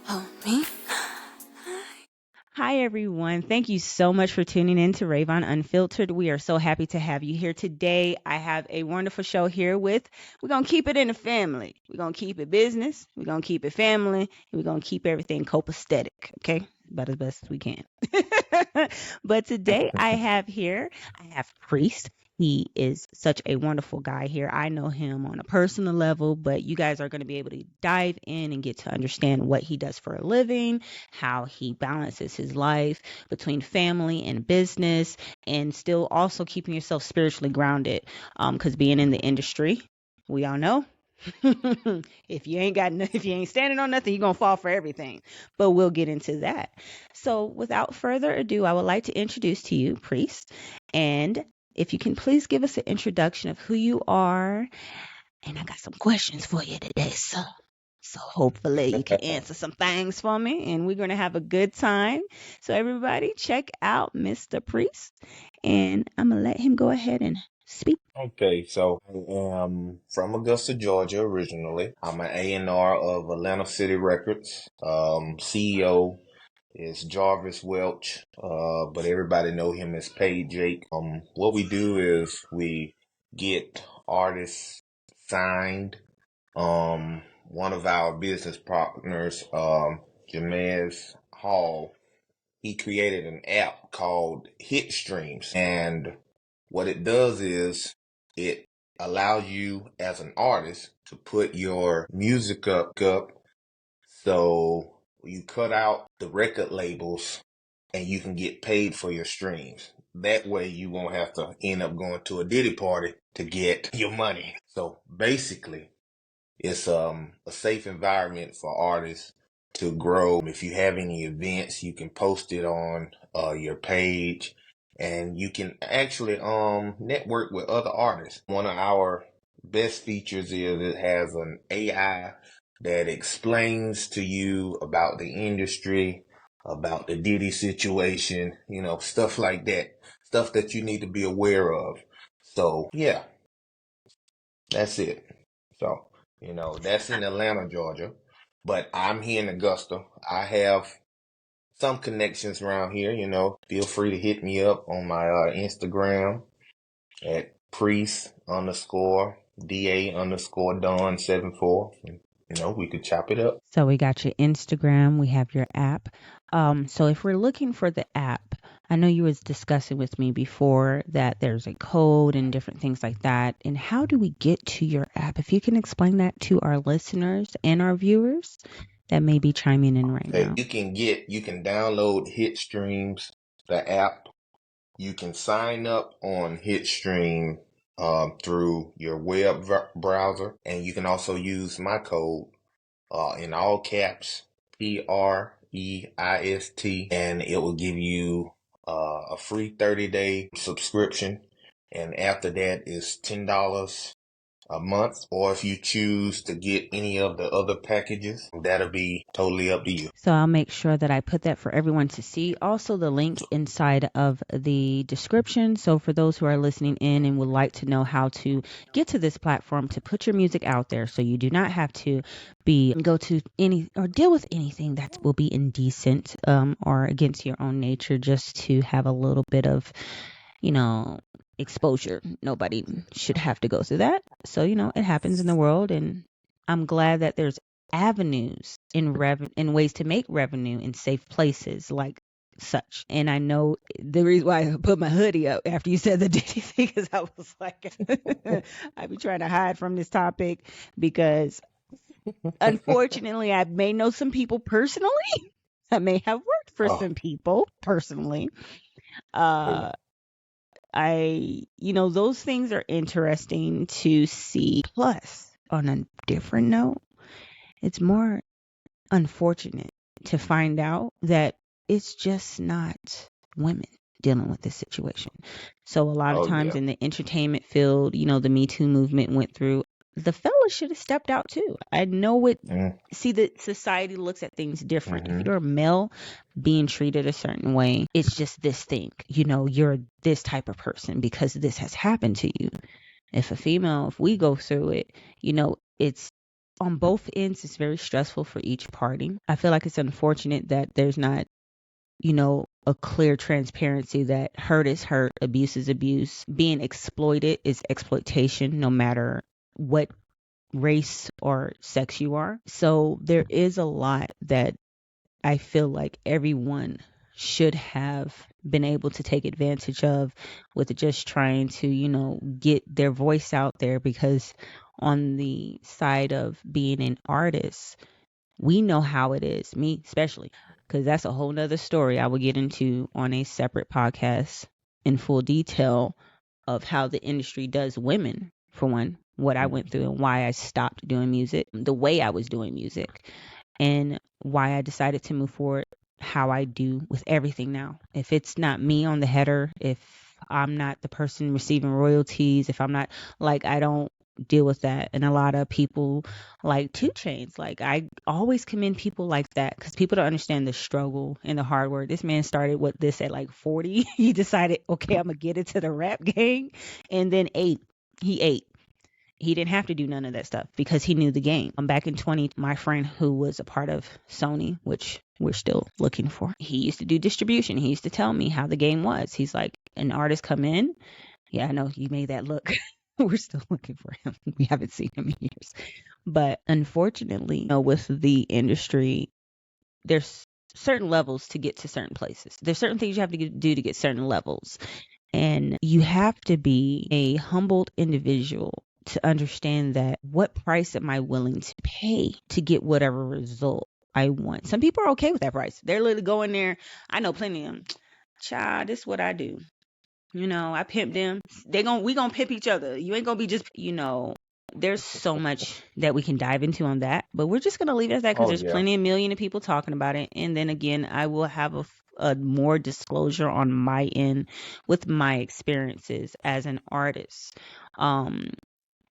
Oh, me? Hi, everyone. Thank you so much for tuning in to Ravon Unfiltered. We are so happy to have you here today. I have a wonderful show here we're going to keep it in the family. We're going to keep it business. We're going to keep it family. And we're going to keep everything copacetic. Okay. About as best as we can. But today I have Priest. He is such a wonderful guy here. I know him on a personal level, but you guys are going to be able to dive in and get to understand what he does for a living, how he balances his life between family and business, and still also keeping yourself spiritually grounded. Because being in the industry, we all know. If you ain't standing on nothing, you're gonna fall for everything. But we'll get into that. So without further ado, I would like to introduce to you Priest, and if you can please give us an introduction of who you are, and I got some questions for you today, sir. So hopefully you can answer some things for me and we're going to have a good time. So everybody check out Mr. Priest and I'm going to let him go ahead and speak. Okay, so I am from Augusta, Georgia originally. I'm an A&R of Atlanta City Records. CEO is Jarvis Welch, but everybody know him as Paid Jake. What we do is we get artists signed. One of our business partners, Jamez Hall, he created an app called HitStreams, and what it does is it allows you as an artist to put your music up so you cut out the record labels and you can get paid for your streams. That way you won't have to end up going to a Diddy party to get your money. So basically, it's a safe environment for artists to grow. If you have any events, you can post it on your page, and you can actually network with other artists. One of our best features is it has an AI that explains to you about the industry, about the Diddy situation, stuff like that, stuff that you need to be aware of. So yeah, that's it. So, that's in Atlanta, Georgia. But I'm here in Augusta. I have some connections around here, Feel free to hit me up on my Instagram at priest underscore DA underscore Don 74. And, we could chop it up. So we got your Instagram, we have your app. So if we're looking for the app, I know you was discussing with me before that there's a code and different things like that. And how do we get to your app? If you can explain that to our listeners and our viewers that may be chiming in right Okay, now. you can download HitStreams, the app. You can sign up on HitStream through your web browser, and you can also use my code in all caps, PREIST, and it will give you a free 30-day subscription. And after that is $10 a month, or if you choose to get any of the other packages, that'll be totally up to you. So I'll make sure that I put that for everyone to see. Also, the link inside of the description. So for those who are listening in and would like to know how to get to this platform to put your music out there, so you do not have to go to any or deal with anything that will be indecent or against your own nature, just to have a little bit of, exposure. Nobody should have to go through that. So, it happens in the world, and I'm glad that there's avenues in ways to make revenue in safe places like such. And I know the reason why I put my hoodie up after you said the Diddy thing, because I was like, I be trying to hide from this topic because unfortunately I may know some people personally. I may have worked for Oh, some people personally. yeah. Uh, those things are interesting to see. Plus, on a different note, it's more unfortunate to find out that it's just not women dealing with this situation. So a lot of Oh, times yeah. in the entertainment field, the Me Too movement went through. The fellas should have stepped out too. I know it. Mm-hmm. See that society looks at things different. If Mm-hmm. you're a male being treated a certain way, it's just this thing. You're this type of person because this has happened to you. If a female, if we go through it, it's on both ends, it's very stressful for each party. I feel like it's unfortunate that there's not, a clear transparency that hurt is hurt, abuse is abuse. Being exploited is exploitation, no matter what race or sex you are. So there is a lot that I feel like everyone should have been able to take advantage of with just trying to, get their voice out there, because on the side of being an artist, we know how it is, me especially, because that's a whole nother story I will get into on a separate podcast in full detail of how the industry does women, for one, what I went through and why I stopped doing music, the way I was doing music, and why I decided to move forward how I do with everything now. If it's not me on the header, if I'm not the person receiving royalties, if I'm not, like, I don't deal with that. And a lot of people like 2 Chainz, like, I always commend people like that, because people don't understand the struggle and the hard work. This man started with this at like 40. He decided, okay, I'm gonna get into the rap gang, and then he ate. He didn't have to do none of that stuff because he knew the game. I'm back in 20. My friend who was a part of Sony, which we're still looking for, he used to do distribution. He used to tell me how the game was. He's like, an artist come in. Yeah, I know you made that look. We're still looking for him. We haven't seen him in years. But unfortunately, with the industry, there's certain levels to get to certain places. There's certain things you have to do to get certain levels. And you have to be a humbled individual to understand that what price am I willing to pay to get whatever result I want. Some people are okay with that price. They're literally going there. I know plenty of them. Child, this is what I do. I pimp them. We gonna pimp each other. You ain't gonna be just, there's so much that we can dive into on that, but we're just gonna leave it at that because Oh there's yeah. plenty of million of people talking about it. And then again, I will have a more disclosure on my end with my experiences as an artist.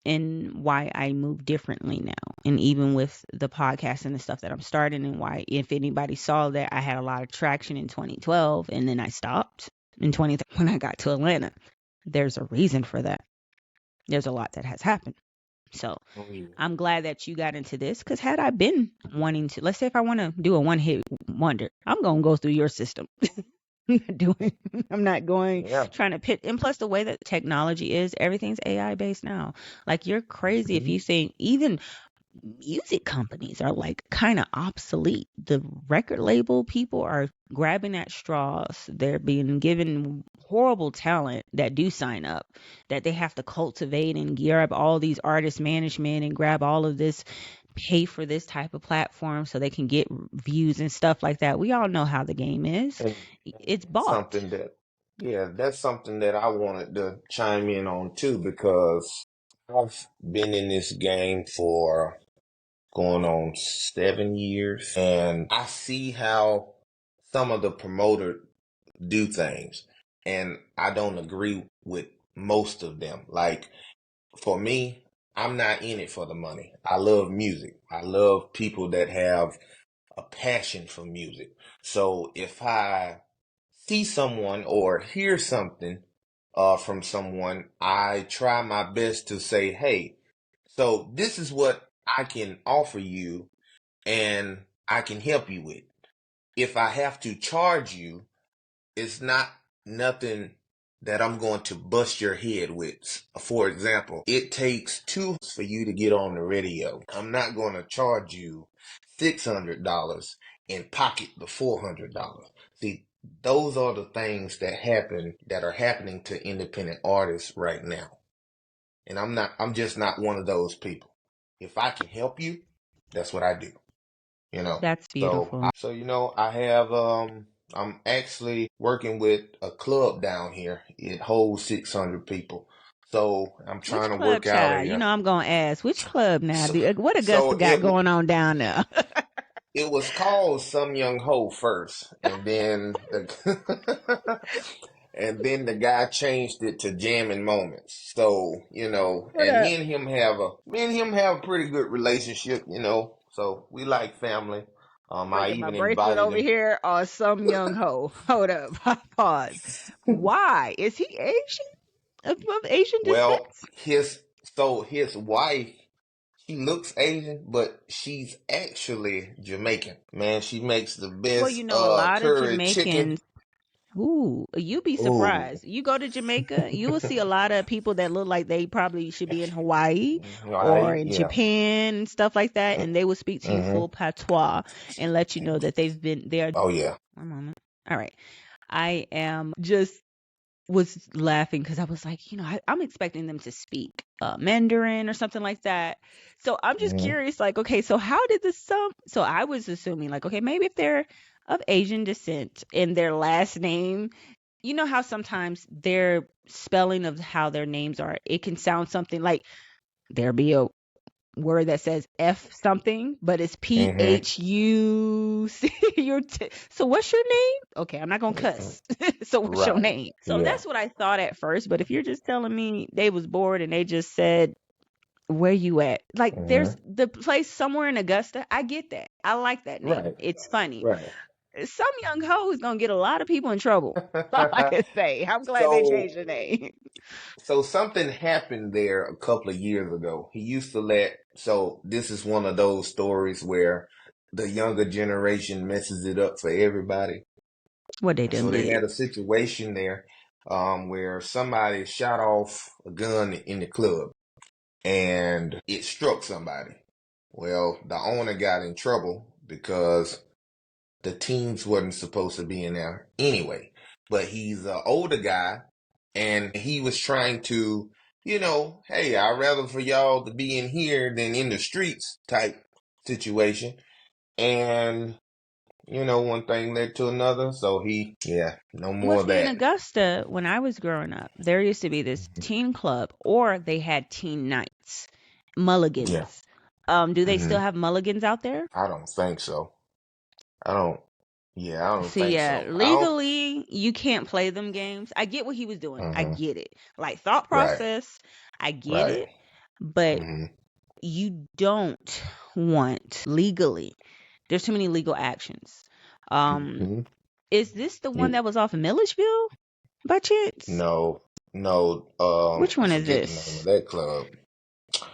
And why I move differently now. And even with the podcast and the stuff that I'm starting, and why, if anybody saw that I had a lot of traction in 2012 and then I stopped in 20 when I got to Atlanta, there's a reason for that. There's a lot that has happened. So Oh yeah. I'm glad that you got into this, because had I been wanting to, let's say if I want to do a one hit wonder, I'm going to go through your system. I'm not going Yeah. trying to pit. And plus, the way that technology is, everything's AI based now. Like, you're crazy if Mhm. you think even music companies are like kind of obsolete. The record label people are grabbing at straws. They're being given horrible talent that do sign up, that they have to cultivate and gear up all these artist management and grab all of this, pay for this type of platform so they can get views and stuff like that. We all know how the game is. And It's that's bought. something that, yeah, that's something that I wanted to chime in on too, because I've been in this game for going on 7 years, and I see how some of the promoters do things, and I don't agree with most of them. Like, for me, I'm not in it for the money. I love music. I love people that have a passion for music. So if I see someone or hear something from someone, I try my best to say, hey, so this is what I can offer you and I can help you with. If I have to charge you, it's not nothing that I'm going to bust your head with. For example, it takes for you to get on the radio. I'm not going to charge you $600 and pocket the $400. See, those are the things that are happening to independent artists right now. And I'm just not one of those people. If I can help you, that's what I do, you know. That's beautiful. I have I'm actually working with a club down here. It holds 600 people. So I'm Which trying to club, work out child? I'm gonna ask which club now. so, What Augusta so got going on down there? it was called Some Young Ho first, and then the guy changed it to Jamming Moments. So, What and up? me and him have a pretty good relationship, so we like family. I Breaking my even bracelet invited over him. here, or some young hoe. Hold up. Pause. Why? Is he Asian? Of Asian descent? Well, his wife, She looks Asian, but she's actually Jamaican. Man, she makes the Well, best a lot of curry chicken. Jamaicans. Ooh, you'd be Ooh, surprised. You go to Jamaica, you will see a lot of people that look like they probably should be in Hawaii or right, in yeah. Japan and stuff like that, and they will speak to you Mm-hmm. full patois and let you know that they've been there. Oh yeah. One moment. All right. I am just was laughing because I was like, I'm expecting them to speak Mandarin or something like that. So I'm just Mm-hmm. curious, like, okay, so how did the some? So I was assuming, like, okay, maybe if they're of Asian descent in their last name, you know how sometimes their spelling of how their names are, it can sound something like there be a word that says F something, but it's Mm-hmm. PHUC. So what's your name? Okay, I'm not gonna cuss. So what's your Right. name? So Yeah. that's what I thought at first. But if you're just telling me they was bored and they just said, "Where you at?" Like there's Mm-hmm. the place somewhere in Augusta. I get that. I like that name. Right. It's funny. Right. Some young hoe is gonna get a lot of people in trouble. That's all I can say. I'm glad they so changed the name. so something happened there a couple of years ago. He used to let, so this is one of those stories where the younger generation messes it up for everybody. What they done So they did. had a situation there where somebody shot off a gun in the club and it struck somebody. Well, the owner got in trouble because the teams wasn't supposed to be in there anyway. But he's an older guy and he was trying to, hey, I'd rather for y'all to be in here than in the streets type situation. And, one thing led to another. So yeah, no Well, more of see, in that. Augusta, when I was growing up, there used to be this teen club, or they had teen nights, Yeah. mulligans. Do they Hmm. still have mulligans out there? I don't think so. I don't, yeah, I don't See, think yeah, so. I don't, legally, you can't play them games. I get what he was doing. I hmm. get it. Like thought Right, process, I get right. it. But Hmm. you don't want legally. There's too many legal actions. Um, Hmm. is this the one You, that was off of Milledgeville by chance? no, no, Which I one is forget the name of this? that club.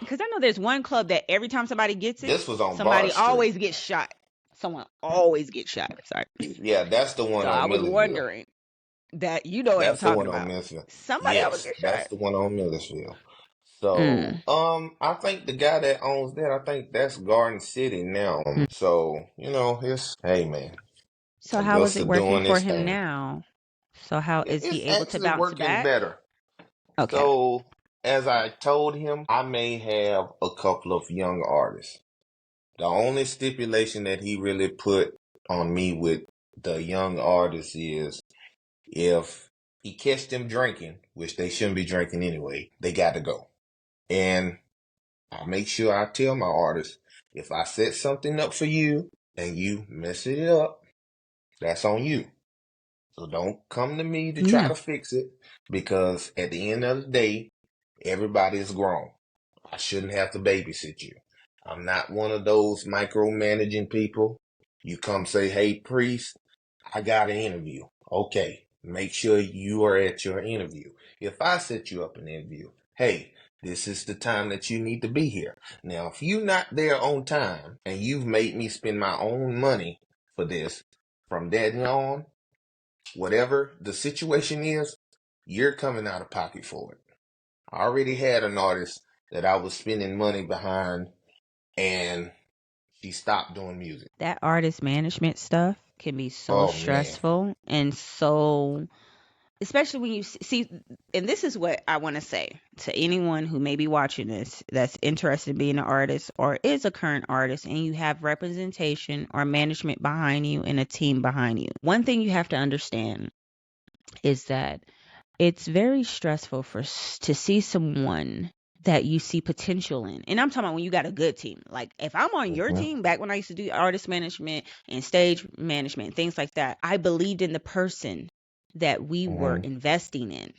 Because I know there's one club that every time somebody gets it, This was on Bar somebody Street. always gets shot. Someone always gets shot. Sorry. Yeah, that's the So one I on was Millersville. wondering that you know what I'm That's the talking one on about. Millersville. Somebody always Yes, gets that's shot. the one on Millersville. So, Mm. I think the guy that owns that, I think that's Garden City now. Mm. So, hey man, So how is Augusta it working doing for this him thing. now? So how is he It's able to actually bounce working back? better. Okay. So, as I told him, I may have a couple of young artists. The only stipulation that he really put on me with the young artists is if he catch them drinking, which they shouldn't be drinking anyway, they got to go. And I make sure I tell my artists, if I set something up for you and you mess it up, that's on you. So don't come to me to try Yeah. to fix it because at the end of the day, everybody is grown. I shouldn't have to babysit you. I'm not one of those micromanaging people. You come say, hey, priest, I got an interview. Okay, make sure you are at your interview. If I set you up an interview, hey, this is the time that you need to be here. Now, if you're not there on time and you've made me spend my own money for this, from that on, whatever the situation is, you're coming out of pocket for it. I already had an artist that I was spending money behind and she stopped doing music. That artist management stuff can be so Oh man. stressful and so, especially when you see, and this is what I want to say to anyone who may be watching this that's interested in being an artist or is a current artist and you have representation or management behind you and a team behind you. One thing you have to understand is that it's very stressful to see someone that you see potential in. And I'm talking about when you got a good team. Like if I'm on your Hmm. team, back when I used to do artist management and stage management and things like that, I believed in the person that we were Hmm. investing in,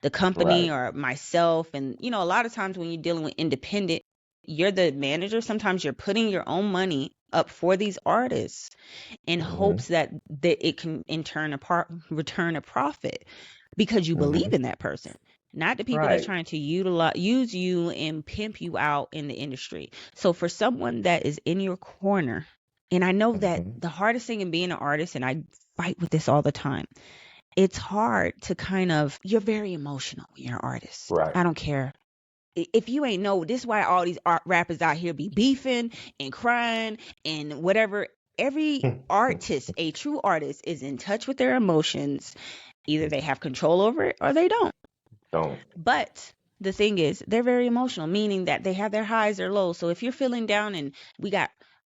the company Right. or myself. And, a lot of times when you're dealing with independent, you're the manager. Sometimes you're putting your own money up for these artists in Hmm. hopes that it can in turn return a profit because you believe Hmm. in that person. not the people that's Right. trying to use you and pimp you out in the industry. So for someone that is in your corner, and I know that Hmm. the hardest thing in being an artist, and I fight with this all the time, it's hard to kind of, you're very emotional when you're an artist. Right. I don't care. If you ain't know, this is why all these rappers out here be beefing and crying and whatever. Every artist, a true artist, is in touch with their emotions. Either they have control over it or they don't. Don't. But the thing is, they're very emotional, meaning that they have their highs, their lows. So if you're feeling down, and we got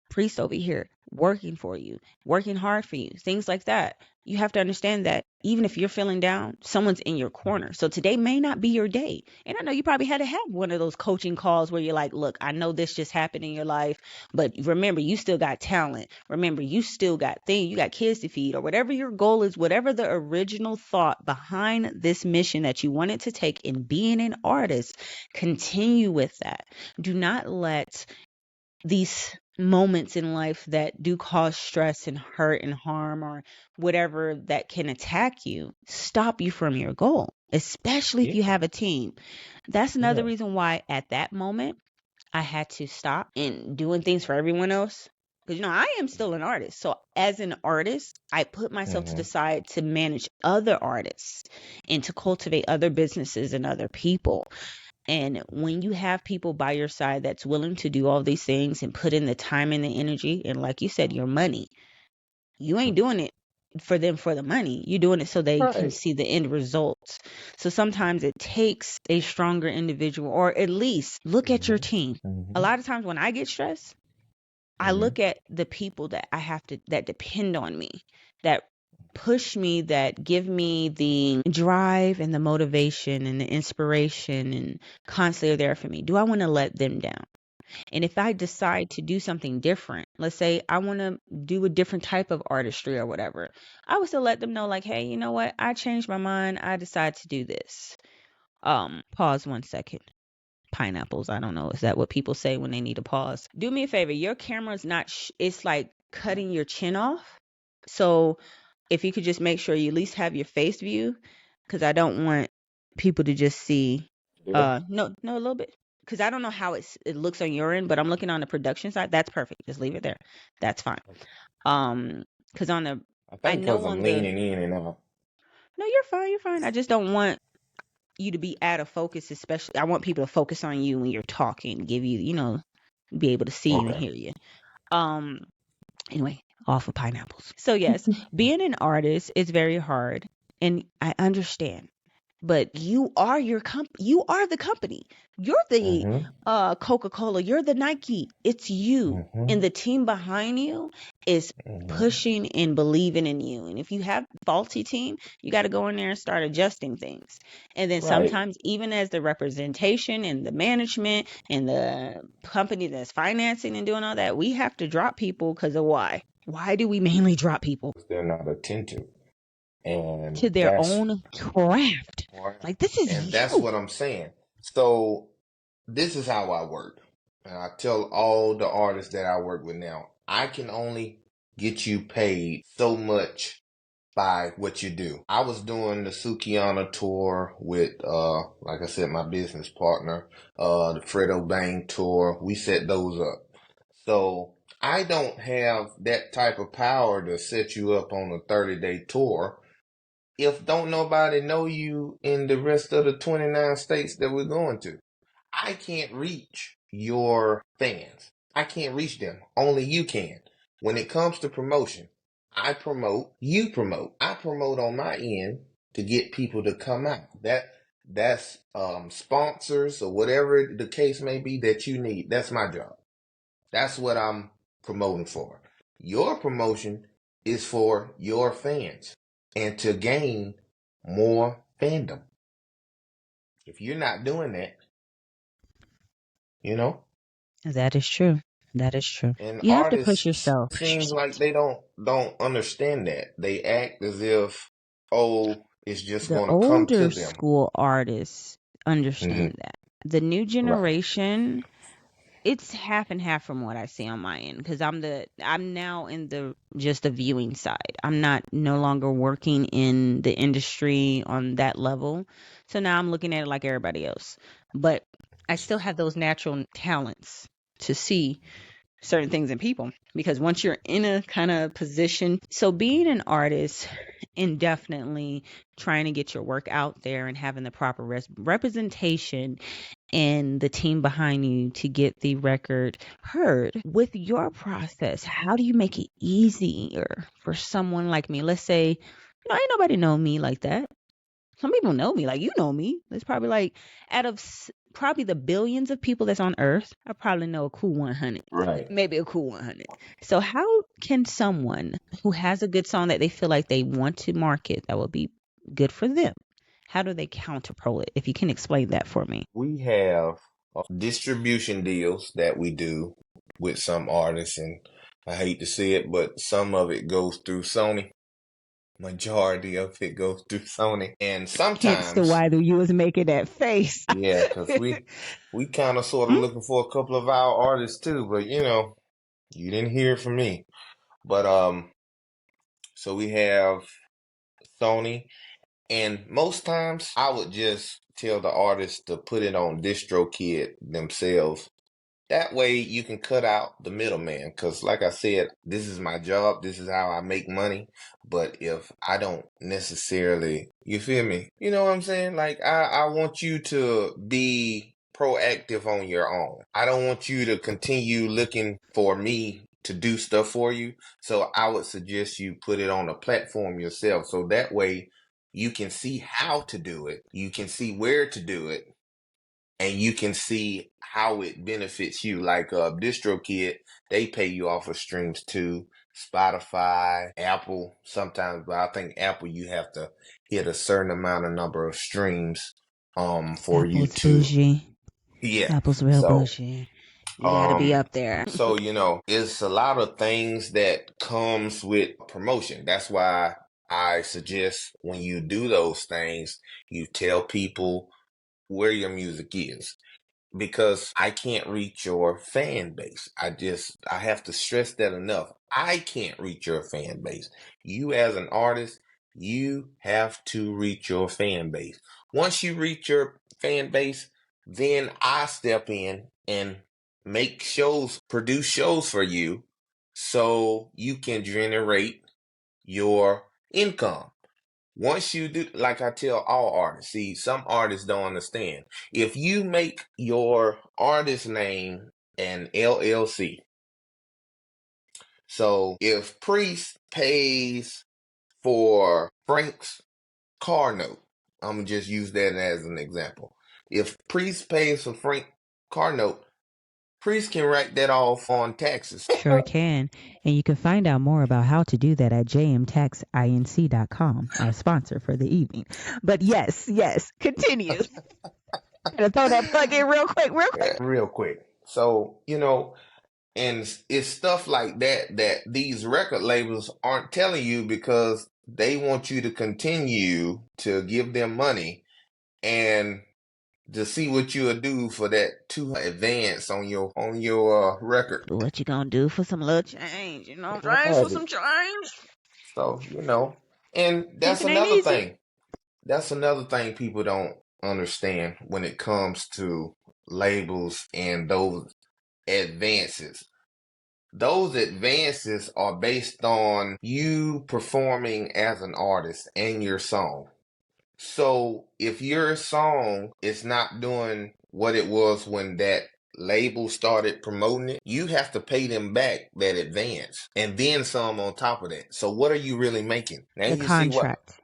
Priest over here working for you, working hard for you, things like that, you have to understand that even if you're feeling down, someone's in your corner. So today may not be your day. And I know you probably had to have one of those coaching calls where you're like, look, I know this just happened in your life, but remember, you still got talent. Remember, you still got things, you got kids to feed, or whatever your goal is, whatever the original thought behind this mission that you wanted to take in being an artist, continue with that. Do not let these moments in life that do cause stress and hurt and harm, or whatever that can attack you, stop you from your goal, especially if Yeah. you have a team. That's another Yeah. reason why at that moment I had to stop in doing things for everyone else. Because, I am still an artist. So, as an artist, I put myself to the Hmm. side to manage other artists and to cultivate other businesses and other people. And when you have people by your side that's willing to do all these things and put in the time and the energy, and like you said, your money, you ain't doing it for them for the money. You're doing it so they can Right. see the end results. So sometimes it takes a stronger individual, or at least look at your Hmm. team. A Hmm. lot of times when I get stressed, I Hmm. look at the people that I have to, that depend on me, that push me, that give me the drive and the motivation and the inspiration, and constantly are there for me. Do I want to let them down? And if I decide to do something different, let's say I want to do a different type of artistry or whatever, I would still let them know, like, hey, you know what? I changed my mind. I decided to do this. Pause 1 second. Pineapples. I don't know. Is that what people say when they need a pause? Do me a favor. Your camera's not, it's like cutting your chin off. So if you could just make sure you at least have your face view, because I don't want people to just see, Yeah. no, a little bit. Because I don't know how it looks on your end, but I'm looking on the production side. That's perfect. Just leave it there. That's fine. Because on the, I I think know because I'm on the, leaning in and out. no, you're fine. You're fine. I just don't want you to be out of focus, especially I want people to focus on you when you're talking, give you, be able to see you and Okay. hear you. Um anyway, off of pineapples. So yes, being an artist is very hard, and I understand. But you are you are the company. You're the Hmm. Coca-Cola, you're the Nike. It's you. And Hmm. the team behind you is Hmm. pushing and believing in you. And if you have faulty team, you got to go in there and start adjusting things. And then Right. sometimes, even as the representation and the management and the company that's financing and doing all that, we have to drop people because of why? Why do we mainly drop people? They're not attentive, To and their own craft. right. Like, this is And that's you. what I'm saying. So this is how I work. And I tell all the artists that I work with now, I can only get you paid so much by what you do. I was doing the Sukiana tour with like I said, my business partner, the Fredo Bang tour. We set those up. So I don't have that type of power to set you up on a 30-day tour if don't nobody know you in the rest of the 29 states that we're going to. I can't reach your fans. I can't reach them. Only you can. When it comes to promotion, I promote, you promote. I promote on my end to get people to come out. That's sponsors or whatever the case may be that you need. That's my job. That's what I'm promoting for. Your promotion is for your fans and to gain more fandom. If you're not doing that, you know, That is true. That is true. and You have to push artists yourself. seems like they don't understand that. They act as if, oh, it's just The gonna come to older them. school artists Hmm. understand that. The new Right. generation, It's half and half from what I see on my end because I'm now in the just the viewing side. I'm not no longer working in the industry on that level. So now I'm looking at it like everybody else. But I still have those natural talents to see certain things in people because once you're in a kind of position, so being an artist and definitely trying to get your work out there and having the proper representation and the team behind you to get the record heard. With your process, how do you make it easier for someone like me? Let's say, ain't nobody know me like that. Some people know me, like you know me. It's probably like out of probably the billions of people that's on Earth, I probably know a cool 100, Right. maybe a cool 100. So how can someone who has a good song that they feel like they want to market that will be good for them? How do they counterpro it? If you can explain that for me. We have distribution deals that we do with some artists, and I hate to say it, but some of it goes through Sony. Majority of it goes through Sony. And Hence the sometimes, why the you was making that face. yeah, because we kind of sort of looking for a couple of our artists too, but you didn't hear it from me. But so we have Sony, and most times I would just tell the artist to put it on DistroKid themselves. That way you can cut out the middleman. Because, like I said, this is my job. This is how I make money. But if I don't necessarily, you feel me? You know what I'm saying? Like, I want you to be proactive on your own. I don't want you to continue looking for me to do stuff for you. So I would suggest you put it on a platform yourself. So that way you can see how to do it. You can see where to do it, and you can see how it benefits you. Like DistroKid, they pay you off of streams too. Spotify, Apple, sometimes, but I think Apple you have to hit a certain amount of number of streams for you Apple's to, bougie. yeah. Apple's real So bougie. You got to be um up there. it's a lot of things that comes with promotion. That's why I suggest when you do those things, you tell people where your music is, because I can't reach your fan base. I have to stress that enough. I can't reach your fan base. You as an artist, you have to reach your fan base. Once you reach your fan base, then I step in and make shows, produce shows for you so you can generate your income. Once you do, like I tell all artists, see, some artists don't understand. If you make your artist name an LLC, so if Priest pays for Frank's car note, I'm gonna just use that as an example. If Priest pays for Frank's car note, Priest can write that off on taxes. Sure can. And you can find out more about how to do that at jmtaxinc.com, our sponsor for the evening. But yes, continue. Gotta throw that plug in real quick, real quick. Real quick. So, and it's stuff like that that these record labels aren't telling you because they want you to continue to give them money and to see what you'll do for that to advance on your record. What you gonna do for some little change? Change for Right. some change. So, and Pimping ain't easy. that's another thing people don't understand when it comes to labels and those advances. Those advances are based on you performing as an artist and your song. So if your song is not doing what it was when that label started promoting it, you have to pay them back that advance and then some on top of that. So what are you really making? Now The you see what contract.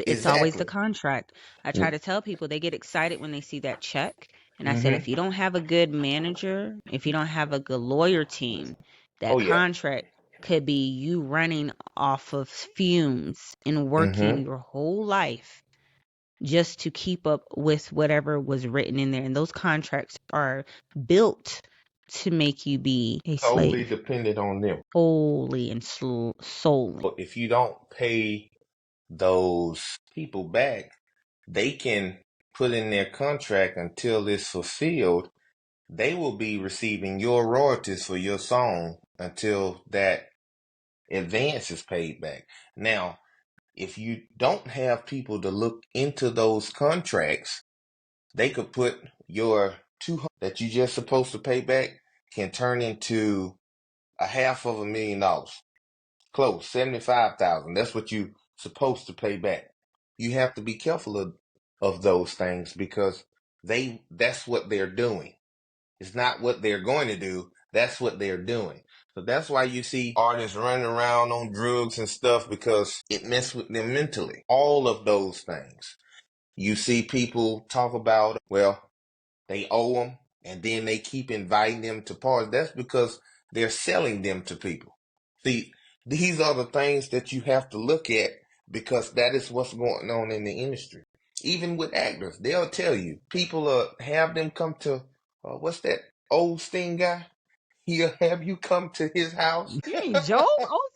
It's always the exactly. contract. I try to tell people they get excited when they see that check. And I said, Mm-hmm. if you don't have a good manager, if you don't have a good lawyer team, that Oh yeah. contract could be you running off of fumes and working Mm-hmm. your whole life just to keep up with whatever was written in there. And those contracts are built to make you be a Totally slave, dependent on them. wholly and solely. But if you don't pay those people back, they can put in their contract until it's fulfilled, they will be receiving your royalties for your song until that advance is paid back. Now, if you don't have people to look into those contracts, they could put your 200 that you just supposed to pay back can turn into a $500,000. Close, 75,000. That's what you supposed to pay back. You have to be careful of those things because that's what they're doing. It's not what they're going to do. That's what they're doing. So that's why you see artists running around on drugs and stuff because it messes with them mentally. All of those things. You see people talk about, well, they owe them and then they keep inviting them to parties. That's because they're selling them to people. See, these are the things that you have to look at because that is what's going on in the industry. Even with actors, they'll tell you people have them come to what's that old Sting guy? He'll have you come to his house. You mean Joel? Oh.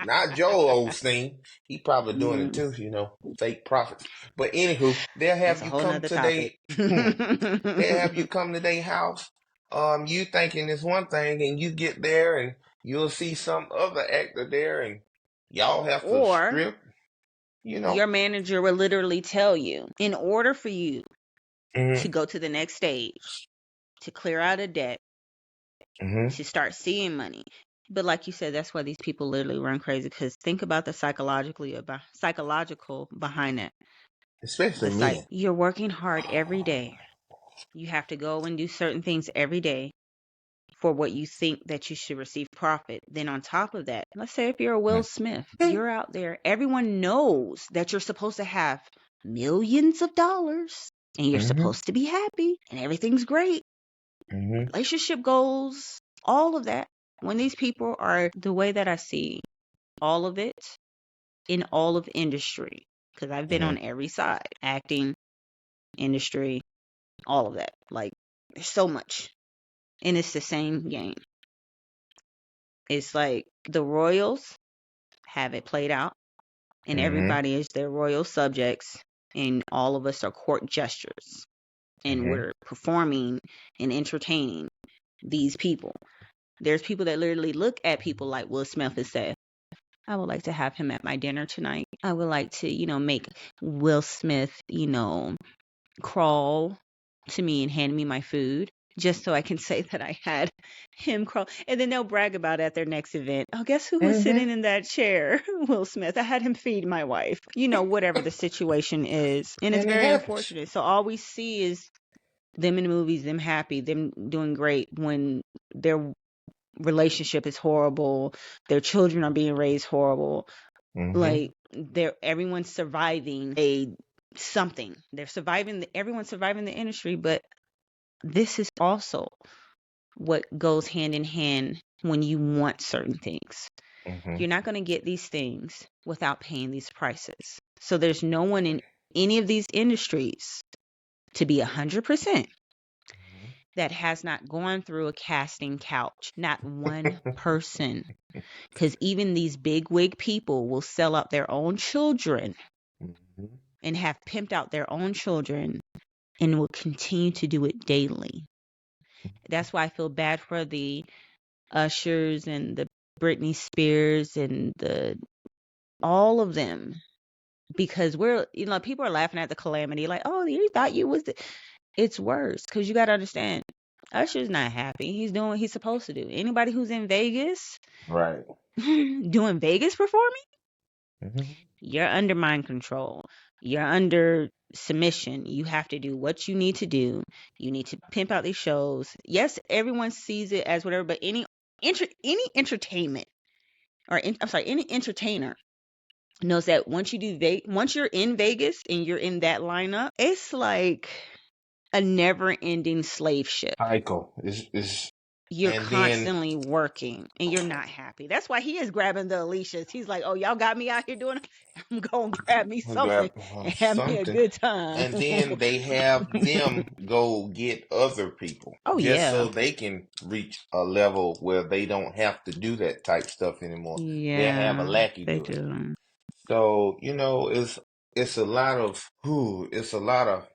Not Joel Osteen. He probably doing it Mm, too, fake prophets. But anywho, they'll that's have a you whole come nother to topic. they'll have you come to their house. You thinking it's one thing, and you get there, and you'll see some other actor there, and y'all have to Or strip. your manager will literally tell you, in order for you to Mm-hmm. go to the next stage, to clear out a debt, Mm-hmm. to start seeing money. But like you said, that's why these people literally run crazy. Because think about the psychological behind it. Especially men. You're working hard every day. You have to go and do certain things every day for what you think that you should receive profit. Then on top of that, let's say if you're a Will Smith, Mm-hmm. you're out there. Everyone knows that you're supposed to have millions of dollars and you're Mm-hmm. supposed to be happy and everything's great. Mm-hmm. Relationship goals, all of that. When these people are the way that I see all of it in all of industry, because I've been on every side, acting, industry, all of that. Like, there's so much. And it's the same game. It's like the royals have it played out, and Mm-hmm. everybody is their royal subjects, and all of us are court gestures, and Mm-hmm. we're performing and entertaining these people. There's people that literally look at people like Will Smith and say, I would like to have him at my dinner tonight. I would like to, make Will Smith, crawl to me and hand me my food just so I can say that I had him crawl. And then they'll brag about it at their next event. Oh, guess who was Mm-hmm. sitting in that chair? Will Smith. I had him feed my wife. Whatever the situation is. And it's And it very happens. unfortunate. So all we see is them in the movies, them happy, them doing great when their relationship is horrible, their children are being raised horrible. Mm-hmm. Like everyone's surviving a something. Everyone's surviving the industry, but this is also what goes hand in hand when you want certain things. Mm-hmm. You're not going to get these things without paying these prices. So there's no one in any of these industries to be 100% that has not gone through a casting couch. Not one person. Because even these big wig people will sell out their own children Mm-hmm. and have pimped out their own children and will continue to do it daily. That's why I feel bad for the Ushers and the Britney Spears and the all of them, because people are laughing at the calamity like, oh, you thought you was it's worse because you got to understand, Usher's not happy. He's doing what he's supposed to do. Anybody who's in Vegas Right. doing Vegas performing, Mm-hmm. you're under mind control. You're under submission. You have to do what you need to do. You need to pimp out these shows. Yes, everyone sees it as whatever, but any entertainment any entertainer knows that once you're in Vegas and you're in that lineup, it's like a never-ending slave ship. Cycle is You're and then constantly working and you're not happy. That's why he is grabbing the Alicias. He's like, oh, y'all got me out here doing it. I'm going to grab me we something got and have me a something, good time. and then they have them go get other people Oh, just yeah. so they can reach a level where they don't have to do that type stuff anymore. They'll have a Yeah, lackey they do it. do. So it's a lot of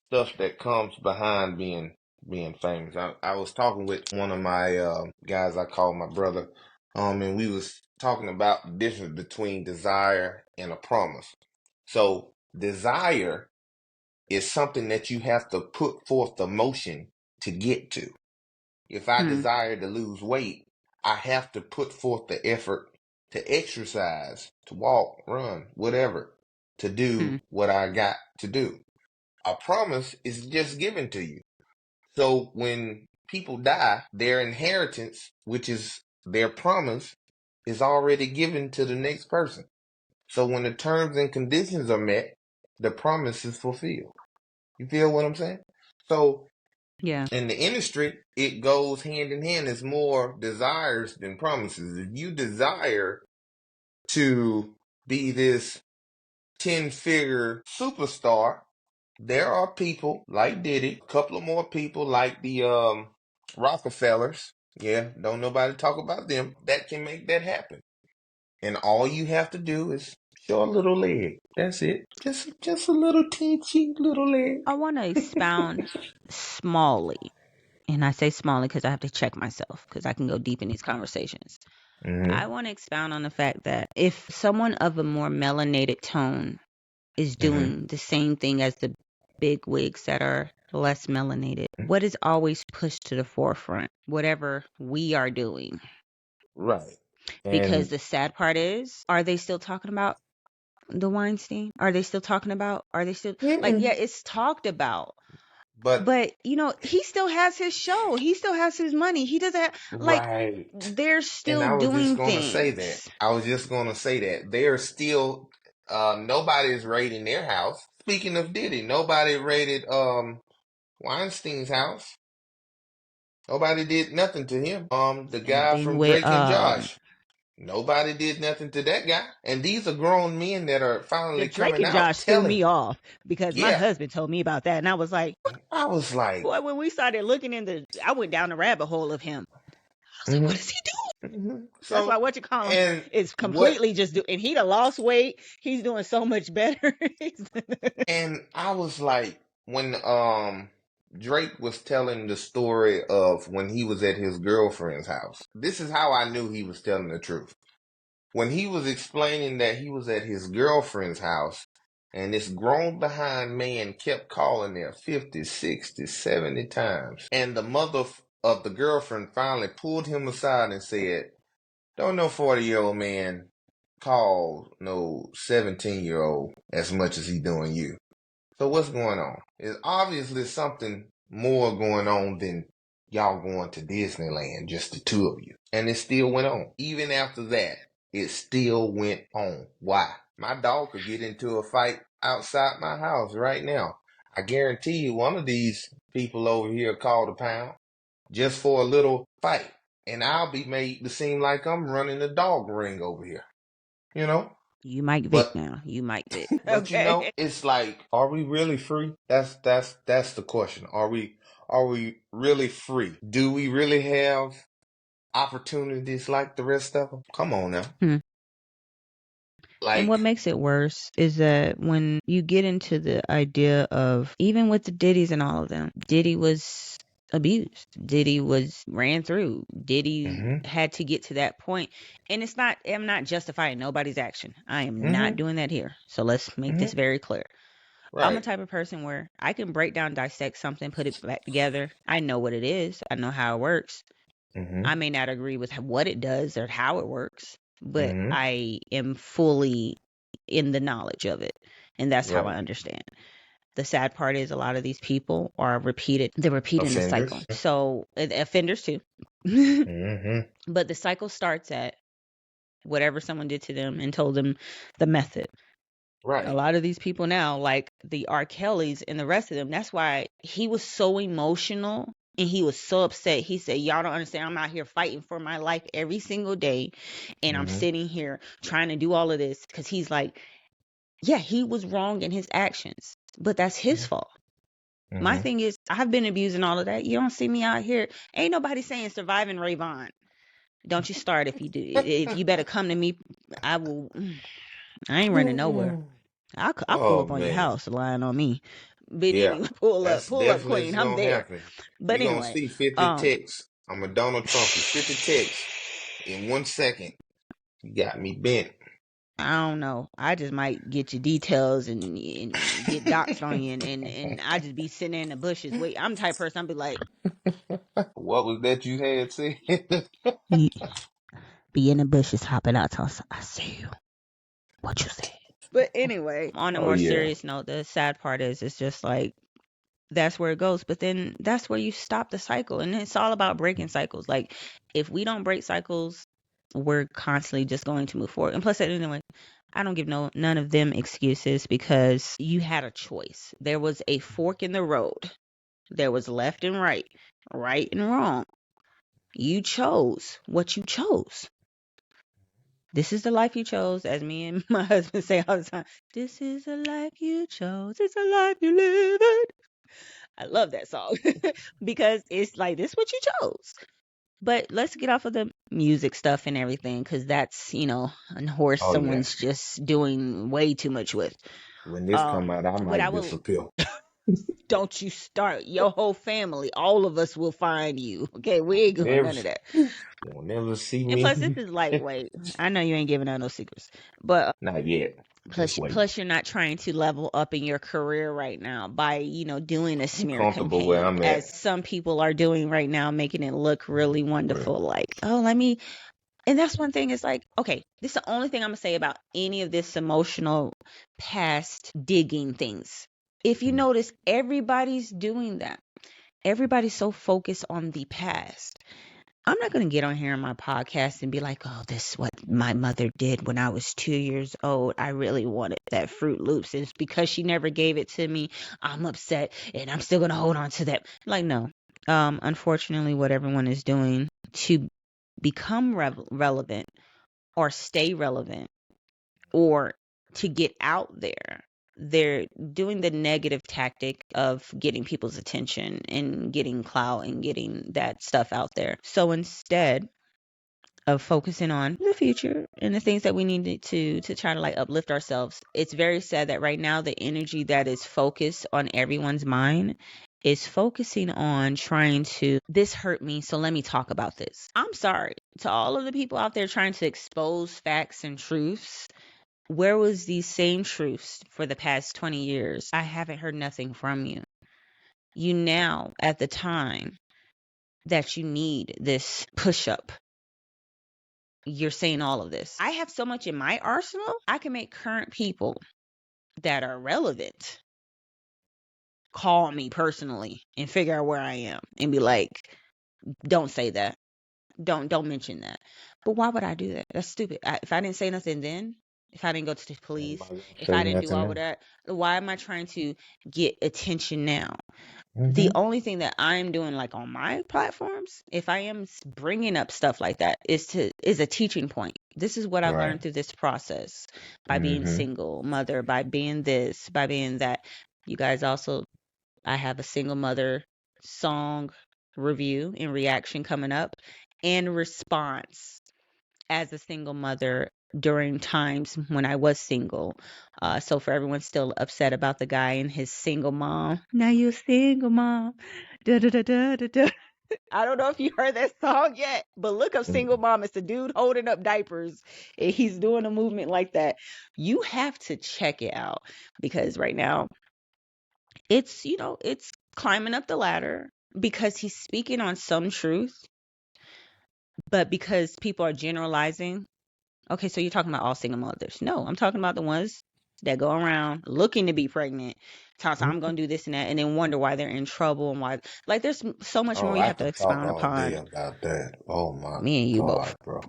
stuff that comes behind being being famous. I was talking with one of my guys I call my brother, and we was talking about the difference between desire and a promise. So desire is something that you have to put forth the motion to get to. If I Hmm. desire to lose weight, I have to put forth the effort to exercise, to walk, run, whatever, to Hmm. do what I got to do. A promise is just given to you. So when people die, their inheritance, which is their promise, is already given to the next person. So when the terms and conditions are met, the promise is fulfilled. You feel what I'm saying? So Yeah. in the industry, it goes hand in hand. It's more desires than promises. If you desire to be this 10-figure superstar, there are people like Diddy, a couple of more people like the Rockefellers. Yeah, don't nobody talk about them. That can make that happen. And all you have to do is show a little leg. That's it. Just a little teensy little leg. I want to expound smallly. And I say smallly because I have to check myself because I can go deep in these conversations. I Mm-hmm. want to expound on the fact that if someone of a more melanated tone is Mm-hmm. doing the same thing as the big wigs that are less melanated, what is always pushed to the forefront? Whatever we are doing. Right. Because And the sad part is, are they still talking about the Weinstein? Are they still talking about, are they still, like, yeah, mm-mm. it's talked about. But But, he still has his show. He still has his money. He doesn't have, like, right. they're And still I was just doing gonna say that. things. I was just gonna say that. They're still nobody's raiding their house. Speaking of Diddy, nobody raided Weinstein's house. Nobody did nothing to him. The Same guy thing from with Drake and Josh. Nobody did nothing to that guy. And these are grown men that are the finally Drake coming and out Josh threw telling. me off because my Yeah. husband told me about that. And I was like, I was like, boy, when we started looking into, I went down the rabbit hole of him. I was like, what hmm is he doing? That's why so, what you call him and is what completely just do. And he done lost weight. He's doing so much better. And I was like, when Drake was telling the story of when he was at his girlfriend's house, this is how I knew he was telling the truth. When he was explaining that he was at his girlfriend's house and this grown behind man kept calling there 50, 60, 70 times. And the mother of the girlfriend finally pulled him aside and said, don't no 40-year-old man call no 17-year-old as much as he doing you. So what's going on? There's obviously something more going on than y'all going to Disneyland, just the two of you. And it still went on. Even after that, it still went on. Why? My dog could get into a fight outside my house right now. I guarantee you one of these people over here called a pound just for a little fight. And I'll be made to seem like I'm running a dog ring over here. You know? You Mike Vick But now. You Mike Vick. But Okay. it's like, are we really free? That's the question. Are we really free? Do we really have opportunities like the rest of them? Come on now. Hmm. And Like, what makes it worse is that when you get into the idea of, even with the Diddy's and all of them, Diddy was abused. Diddy was ran through. Diddy mm-hmm, had to get to that point. And I'm not justifying nobody's action. I am not mm-hmm, doing that here. So let's make this mm-hmm, very clear. I'm a right, type of person where I can break down, dissect something, put it back together. I know what it is. I know how it works. mm-hmm, I may not agree with what it does or how it works, but mm-hmm, I am fully in the knowledge of it. And that's how I right. understand. The sad part is a lot of these people are repeated. They're repeating the cycle. Offenders. So offenders too. Mm-hmm, But the cycle starts at whatever someone did to them and told them the method. A right. lot of these people now, like the R. Kellys and the rest of them, that's why he was so emotional and he was so upset. He said, y'all don't understand. I'm out here fighting for my life every single day. And I'm Mm-hmm, sitting here trying to do all of this because he's like, yeah, he was wrong in his actions, but that's his fault. My mm-hmm. thing is, I've been abusing all of that. You don't see me out here. Ain't nobody saying surviving Ravon. Don't you start if you do. If you better come to me, I will. I ain't running nowhere. I'll pull Oh up on your man. house lying on me. But Yeah, anyway, that's pull up, definitely queen. I'm gonna there. happen. But You're gonna anyway, see 50 um, texts. I'm a Donald Trump. It's 50 texts in 1 second. You got me bent. I don't know. I just might get your details and get doxxed on you, and I just be sitting in the bushes. Wait, I'm the type of person. I'll be like, What was that you had said? "You be in the bushes hopping out. I see you. What you said." But anyway, on a Oh more yeah. serious note, the sad part is it's just like that's where it goes. But then that's where you stop the cycle. And it's all about breaking cycles. Like if we don't break cycles, we're constantly just going to move forward. And plus anyway, I don't give none of them excuses because you had a choice. There was a fork in the road. There was left and right and wrong. You chose what you chose. This is the life you chose, as me and my husband say all the time. This is the life you chose. It's a life you live it. I love that song because it's like this is what you chose. But let's get off of the music stuff and everything because that's a horse Oh yeah. someone's just doing way too much with. When this come out, I But I might will. disappear. Don't you start your whole family. All of us will find you. Okay, we ain't doing Never, none of that. you'll never see And plus, this me. is lightweight. I know you ain't giving out no secrets, but Not yet. Just wait. plus you're not trying to level up in your career right now by doing a I'm smear comfortable where campaign I'm as at. some people are doing right now, making it look really Real. wonderful. Like, oh, let me. And that's one thing. It's like, okay, this is the only thing I'm gonna say about any of this emotional past digging things. If you Mm. notice, everybody's doing that. Everybody's so focused on the past. I'm not going to get on here on my podcast and be like, oh, this is what my mother did when I was 2 years old. I really wanted that Fruit Loops. And it's because she never gave it to me. I'm upset and I'm still going to hold on to that. Like, no. Unfortunately, what everyone is doing to become relevant or stay relevant or to get out there, they're doing the negative tactic of getting people's attention and getting clout and getting that stuff out there. So instead of focusing on the future and the things that we need to try to like uplift ourselves, it's very sad that right now the energy that is focused on everyone's mind is focusing on trying to this hurt me, so let me talk about this. I'm sorry to all of the people out there trying to expose facts and truths. Where was these same truths for the past 20 years? I haven't heard nothing from you. You now, at the time that you need this push up, you're saying all of this. I have so much in my arsenal, I can make current people that are relevant call me personally and figure out where I am and be like, don't say that. Don't mention that. But why would I do that? That's stupid. If I didn't say nothing then, if I didn't go to the police, Anybody gonna if say I didn't do nothing all of now? that, why am I trying to get attention now? The Mm-hmm. only thing that I'm doing like on my platforms, if I am bringing up stuff like that, is a teaching point. This is what I've Right. learned through this process by being Mm-hmm. single mother, by being this, by being that. You guys also, I have a single mother song review and reaction coming up and response as a single mother during times when I was single. So for everyone still upset about the guy and his single mom, now you're a single mom. Da, da, da, da, da, da. I don't know if you heard that song yet, but look up single mom. It's the dude holding up diapers and he's doing a movement like that. You have to check it out because right now it's climbing up the ladder because he's speaking on some truth, but because people are generalizing. Okay, so you're talking about all single mothers. No, I'm talking about the ones that go around looking to be pregnant, talk, I'm Mm-hmm. going to do this and that, and then wonder why they're in trouble and why. Like, there's so much Oh, more you I have to could talk expound all day upon. about that. Oh my Me and you both. God, bro.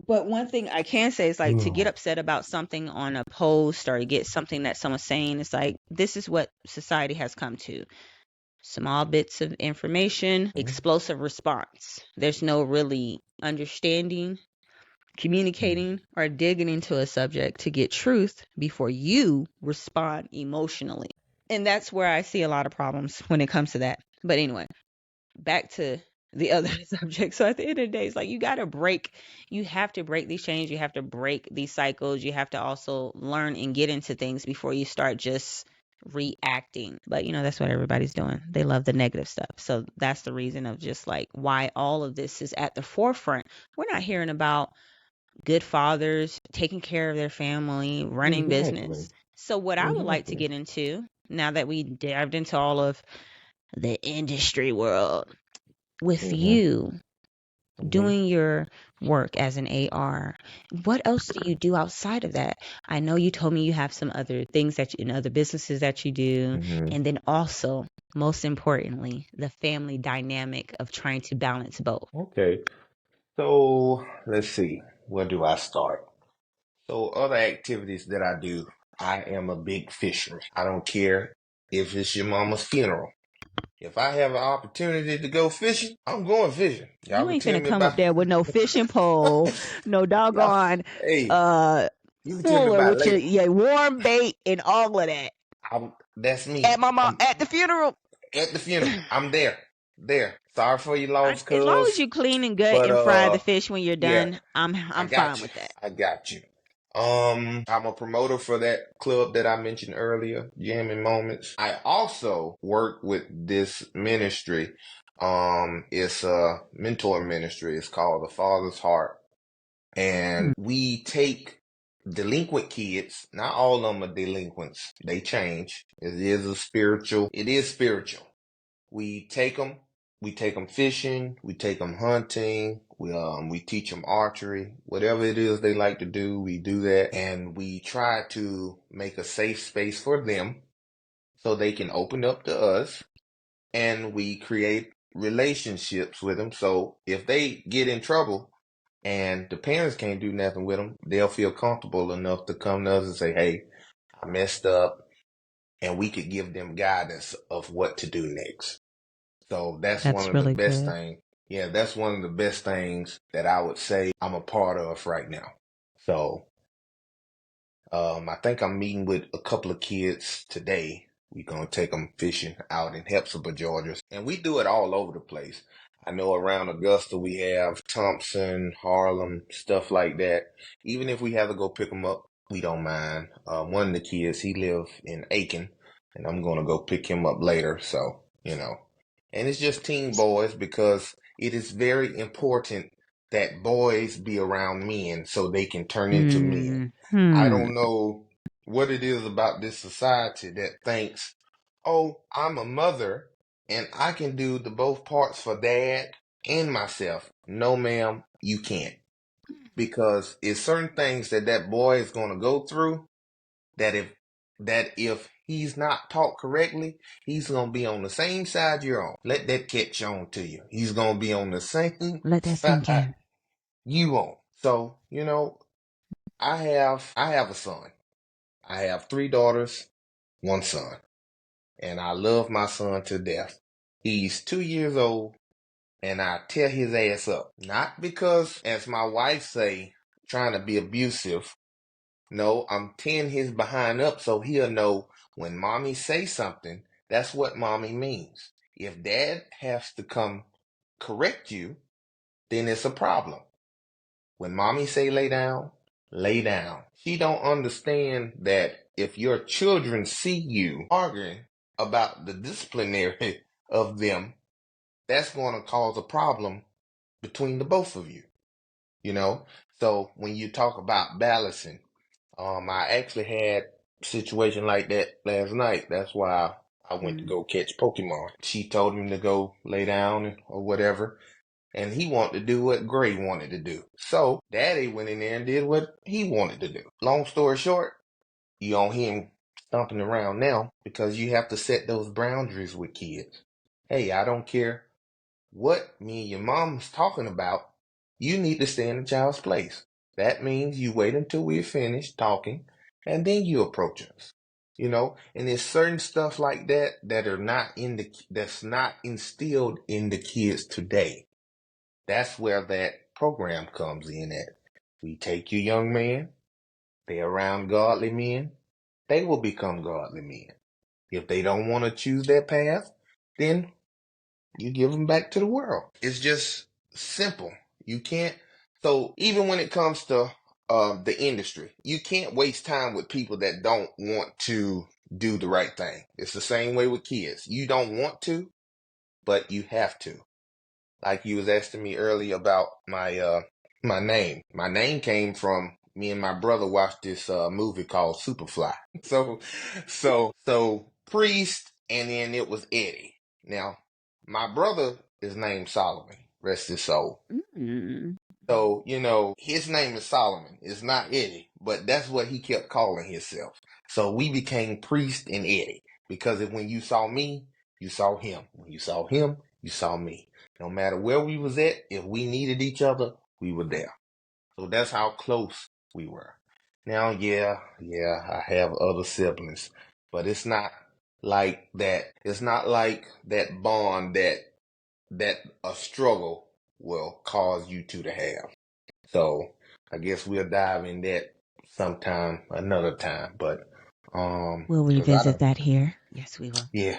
But one thing I can say is like to get upset about something on a post or to get something that someone's saying, it's like this is what society has come to. Small bits of information, explosive response. There's no really understanding, communicating, or digging into a subject to get truth before you respond emotionally. And that's where I see a lot of problems when it comes to that. But anyway, back to the other subject. So at the end of the day, it's like you have to break these chains, you have to break these cycles, you have to also learn and get into things before you start just reacting. But that's what everybody's doing. They love the negative stuff. So that's the reason of just like why all of this is at the forefront. We're not hearing about good fathers taking care of their family, running Exactly. business. So what I would like to Exactly. get into, now that we dived into all of the industry world, with Mm-hmm. you Mm-hmm. doing your work as an AR, what else do you do outside of that? I know you told me you have some other things that in other businesses that you do, Mm-hmm. and then also, most importantly, the family dynamic of trying to balance both. Okay. So let's see. Where do I start? So other activities that I do, I am a big fisher. I don't care if it's your mama's funeral. If I have an opportunity to go fishing, I'm going fishing. Y'all You can ain't tell finna me come about up there with no fishing pole, no y'all. doggone Hey, uh you can tell me fuller about it with your, later. your warm bait and all of that. That's At me. my mom I'm at the funeral. at the funeral. I'm there. There. Sorry for your I, loss, as long as cuz. you clean and gut But and fry the fish when you're yeah, done, I I'm fine got you. with that. I got you. I'm a promoter for that club that I mentioned earlier, Jamming Moments. I also work with this ministry. It's a mentor ministry. It's called The Father's Heart. Hmm. And we take delinquent kids. Not all of them are delinquents. They change. It is spiritual. We take them. We take them fishing. We take them hunting. We teach them archery. Whatever it is they like to do, we do that. And we try to make a safe space for them so they can open up to us. And we create relationships with them. So if they get in trouble and the parents can't do nothing with them, they'll feel comfortable enough to come to us and say, "Hey, I messed up." And we could give them guidance of what to do next. So that's one That's of the really best good. things. Yeah, that's one of the best things that I would say I'm a part of right now. So, I think I'm meeting with a couple of kids today. We're gonna take them fishing out in Hepzibah, Georgia, and we do it all over the place. I know around Augusta we have Thompson, Harlem, stuff like that. Even if we have to go pick them up, we don't mind. One of the kids, he live in Aiken, and I'm gonna go pick him up later. So, and it's just teen boys because it is very important that boys be around men so they can turn into men. I Hmm. don't know what it is about this society that thinks, oh, I'm a mother and I can do the both parts for dad and myself. No, ma'am, you can't. Because it's certain things that that boy is going to go through that if he's not taught correctly, he's going to be on the same side you're on. Let that catch on to you. He's going to be on the same Let that sink side in. you on. So, I have a son. I have three daughters, one son, and I love my son to death. He's 2 years old, and I tear his ass up. Not because, as my wife say, trying to be abusive. No, I'm tearing his behind up so he'll know when mommy say something, that's what mommy means. If dad has to come correct you, then it's a problem. When mommy say lay down, lay down. She don't understand that if your children see you arguing about the disciplinary of them, that's going to cause a problem between the both of you, you know? So when you talk about balancing, I actually had a situation like that last night. That's why I went to Hmm. go catch Pokemon. She told him to go lay down or whatever and he wanted to do what Gray wanted to do. So Daddy went in there and did what he wanted to do. Long story short, you don't hear him stomping around now because you have to set those boundaries with kids. Hey, I don't care what me and your mom's talking about. You need to stay in the child's place. That means you wait until we're finished talking and then you approach us. And there's certain stuff like that that's not instilled in the kids today. That's where that program comes in at. We take you young men, they're around godly men, they will become godly men. If they don't want to choose that path, then you give them back to the world. It's just simple. You can't, so even when it comes to the industry, you can't waste time with people that don't want to do the right thing. It's the same way with kids. You don't want to, but you have to. Like you was asking me earlier about my name. My name came from me and my brother watched this movie called Superfly. So Priest, and then it was Eddie. Now, my brother is named Solomon, rest his soul. Mm. So, his name is Solomon. It's not Eddie, but that's what he kept calling himself. So we became Priest and Eddie because when you saw me, you saw him. When you saw him, you saw me. No matter where we was at, if we needed each other, we were there. So that's how close we were. Now, yeah, I have other siblings, but it's not like that. It's not like that bond that a struggle will cause you to have. So I guess we'll dive in that sometime another time. But We'll cause I revisit done, that here. Yes, we will. yeah,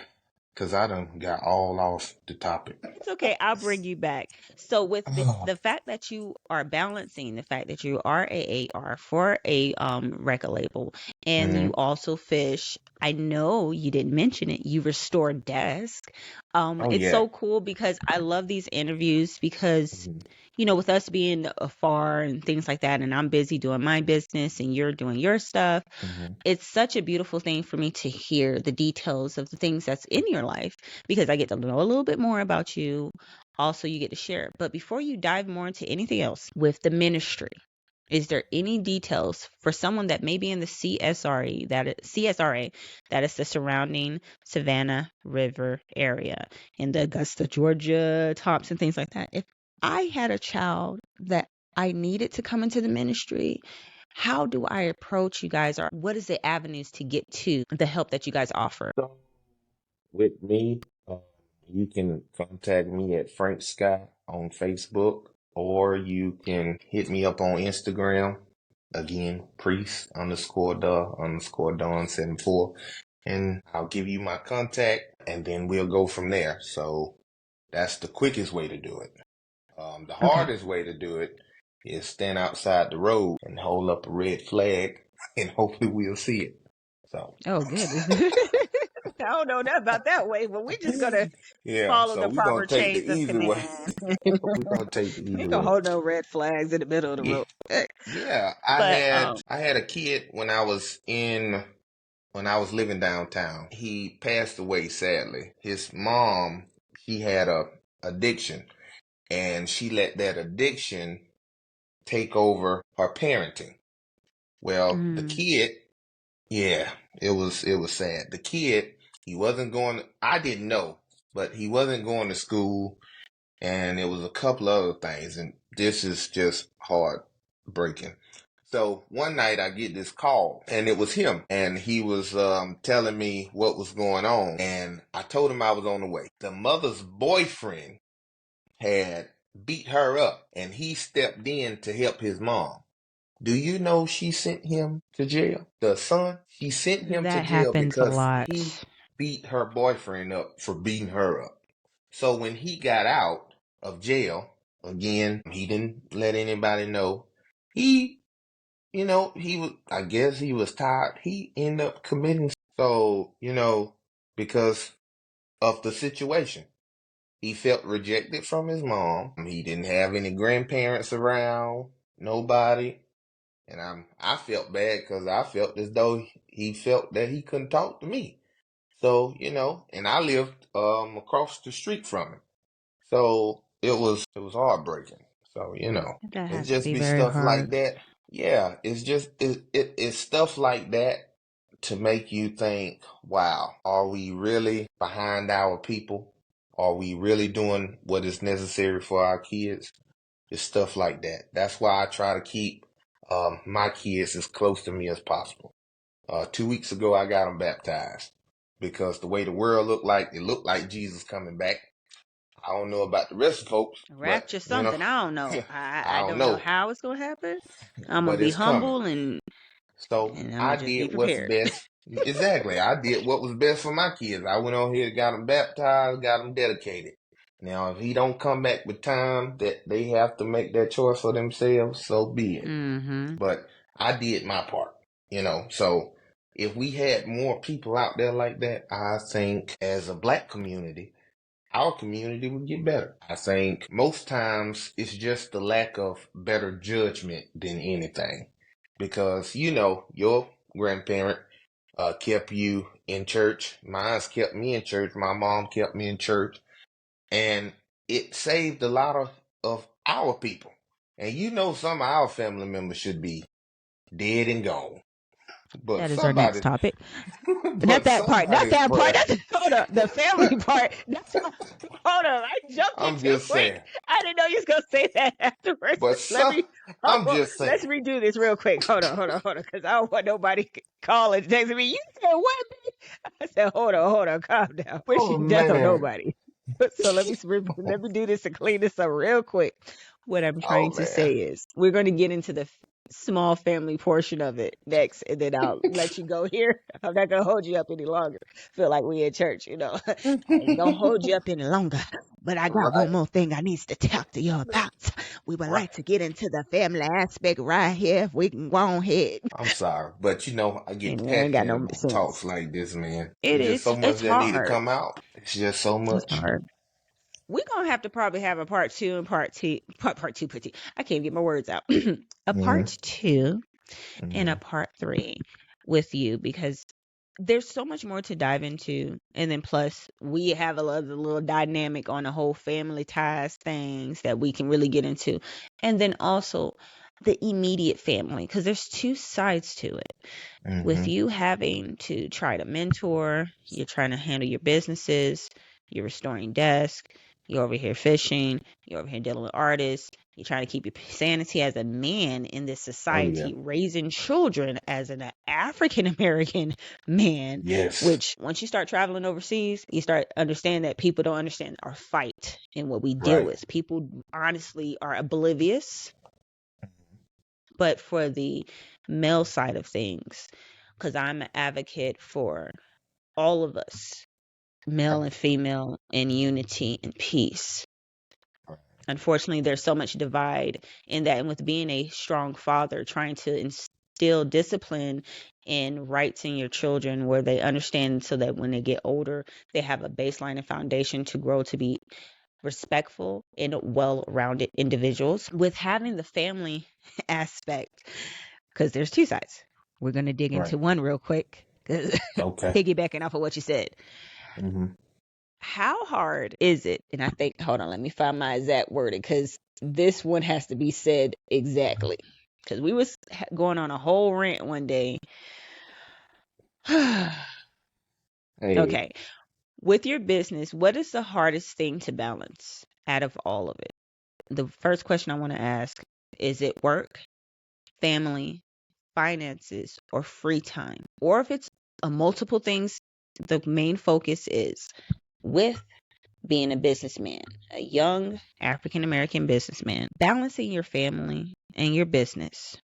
cause I done got all off the topic. It's okay. I'll bring you back. So with Oh. the fact that you are balancing the fact that you are AAR for a record label and you Hmm. also fish, I know you didn't mention it, you restore desk. Oh It's yeah. so cool because I love these interviews because Hmm. with us being afar and things like that, and I'm busy doing my business and you're doing your stuff, Hmm. it's such a beautiful thing for me to hear the details of the things that's in your life because I get to know a little bit more about you. Also, you get to share it. But before you dive more into anything else with the ministry, is there any details for someone that may be in the CSRA, that is the surrounding Savannah River area in the Augusta, Georgia, Thompson, things like that? If I had a child that I needed to come into the ministry, how do I approach you guys, or what is the avenues to get to the help that you guys offer? So with me, you can contact me at Frank Scott on Facebook, or you can hit me up on Instagram. Again, priest underscore the underscore Dawn 74, and I'll give you my contact, and then we'll go from there. So that's the quickest way to do it. The Okay. hardest way to do it is stand outside the road and hold up a red flag, and hopefully we'll see it. So. Oh, goodness. I don't know that about that way, but we're just gonna Yeah, follow so the we're gonna proper take the chains of easy way. command. We're gonna take the We easy ain't gonna way. hold no red flags in the middle of the Yeah, road. yeah. I But had I had a kid when I was living downtown. He passed away sadly. His mom, she had a addiction, and she let that addiction take over her parenting. Well, the mm, kid, yeah, it was sad. The kid, he wasn't going. I didn't know, but he wasn't going to school. And it was a couple other things, and this is just heartbreaking. So one night I get this call, and it was him, and he was telling me what was going on, and I told him I was on the way. The mother's boyfriend had beat her up, and he stepped in to help his mom. Do you know she sent him to jail? The son, she sent him to that jail happens a because lot. he beat her boyfriend up for beating her up. So when he got out of jail, again, he didn't let anybody know. He, he was, I guess he was tired. He ended up committing. So, because of the situation, he felt rejected from his mom. He didn't have any grandparents around, nobody. And I felt bad because I felt as though he felt that he couldn't talk to me. So, and I lived across the street from him. So it was heartbreaking. So, That it's has to just be be very stuff like hard. that. Yeah, it's stuff like that to make you think, wow, are we really behind our people? Are we really doing what is necessary for our kids? It's stuff like that. That's why I try to keep my kids as close to me as possible. 2 weeks ago, I got them baptized because the way the world looked like, it looked like Jesus coming back. I don't know about the rest of folks, but Rapture something. I don't know. I I don't don't know know, how it's gonna happen. I'm gonna but be it's coming. humble and So I'm I gonna just be did what's prepared. best. Exactly. I did what was best for my kids. I went on here, got them baptized, got them dedicated. Now, if he don't come back with time that they have to make that choice for themselves, so be it. Mm-hmm. But I did my part, so if we had more people out there like that, I think as a black community, our community would get better. I think most times it's just the lack of better judgment than anything. Because, your grandparent kept you in church. Mine's kept me in church. My mom kept me in church. And it saved a lot of our people. And some of our family members should be dead and gone. But That is our next somebody, topic. Not but that part. Not somebody's that part. prayer. Hold on. The family part. Hold on. I jumped in I'm too just saying. quick. I didn't know you was gonna say that afterwards. But Hold I'm on. just Let's saying. redo this real quick. Hold on. Because I don't want nobody calling, texting me. You said what? I said, hold on. Calm down. Oh Wishing death on man. nobody. So let me do this and clean this up real quick. What I'm Oh trying to man. say is we're going to get into the small family portion of it next, and then I'll let you go here. I'm not gonna hold you up any longer. Feel like we in church. I ain't gonna hold you up any longer. But I got one Right. more thing I needs to talk to you about. We would Right. like to get into the family aspect right here. If we can go on ahead. I'm sorry. But I get And it ain't got passionate no about talks sense. like this, man. It It's just so is. much It's that need to hard. come out. It's just so It's much. hard. We're gonna have to probably have a part two and part two. I can't get my words out. A Hmm. part two and a Hmm. part three with you because there's so much more to dive into. And then plus we have a little dynamic on the whole family ties things that we can really get into. And then also the immediate family because there's two sides to it. With Hmm. you having to try to mentor, you're trying to handle your businesses, you're restoring desk, you're over here fishing, you're over here dealing with artists, you're trying to keep your sanity as a man in this Oh yeah. society, raising children as an African American man, Yes. which once you start traveling overseas, you start understand that people don't understand our fight and what we deal Right. with. People honestly are oblivious, but for the male side of things, because I'm an advocate for all of us, male and female, in unity and peace. Right. Unfortunately, there's so much divide in that, and with being a strong father, trying to instill discipline and rights in your children where they understand so that when they get older, they have a baseline and foundation to grow to be respectful and well-rounded individuals. With having the family aspect, because there's two sides. We're going to dig Right. into one real quick, Okay. piggybacking off of what you said. Hmm. How hard is it? And I think, hold on, let me find my exact wording because this one has to be said exactly. Because we was going on a whole rant one day. Hey. Okay. With your business, what is the hardest thing to balance out of all of it? The first question I want to ask is it work, family, finances, or free time? Or if it's multiple things, the main focus is with being a businessman, a young African American businessman, balancing your family and your business.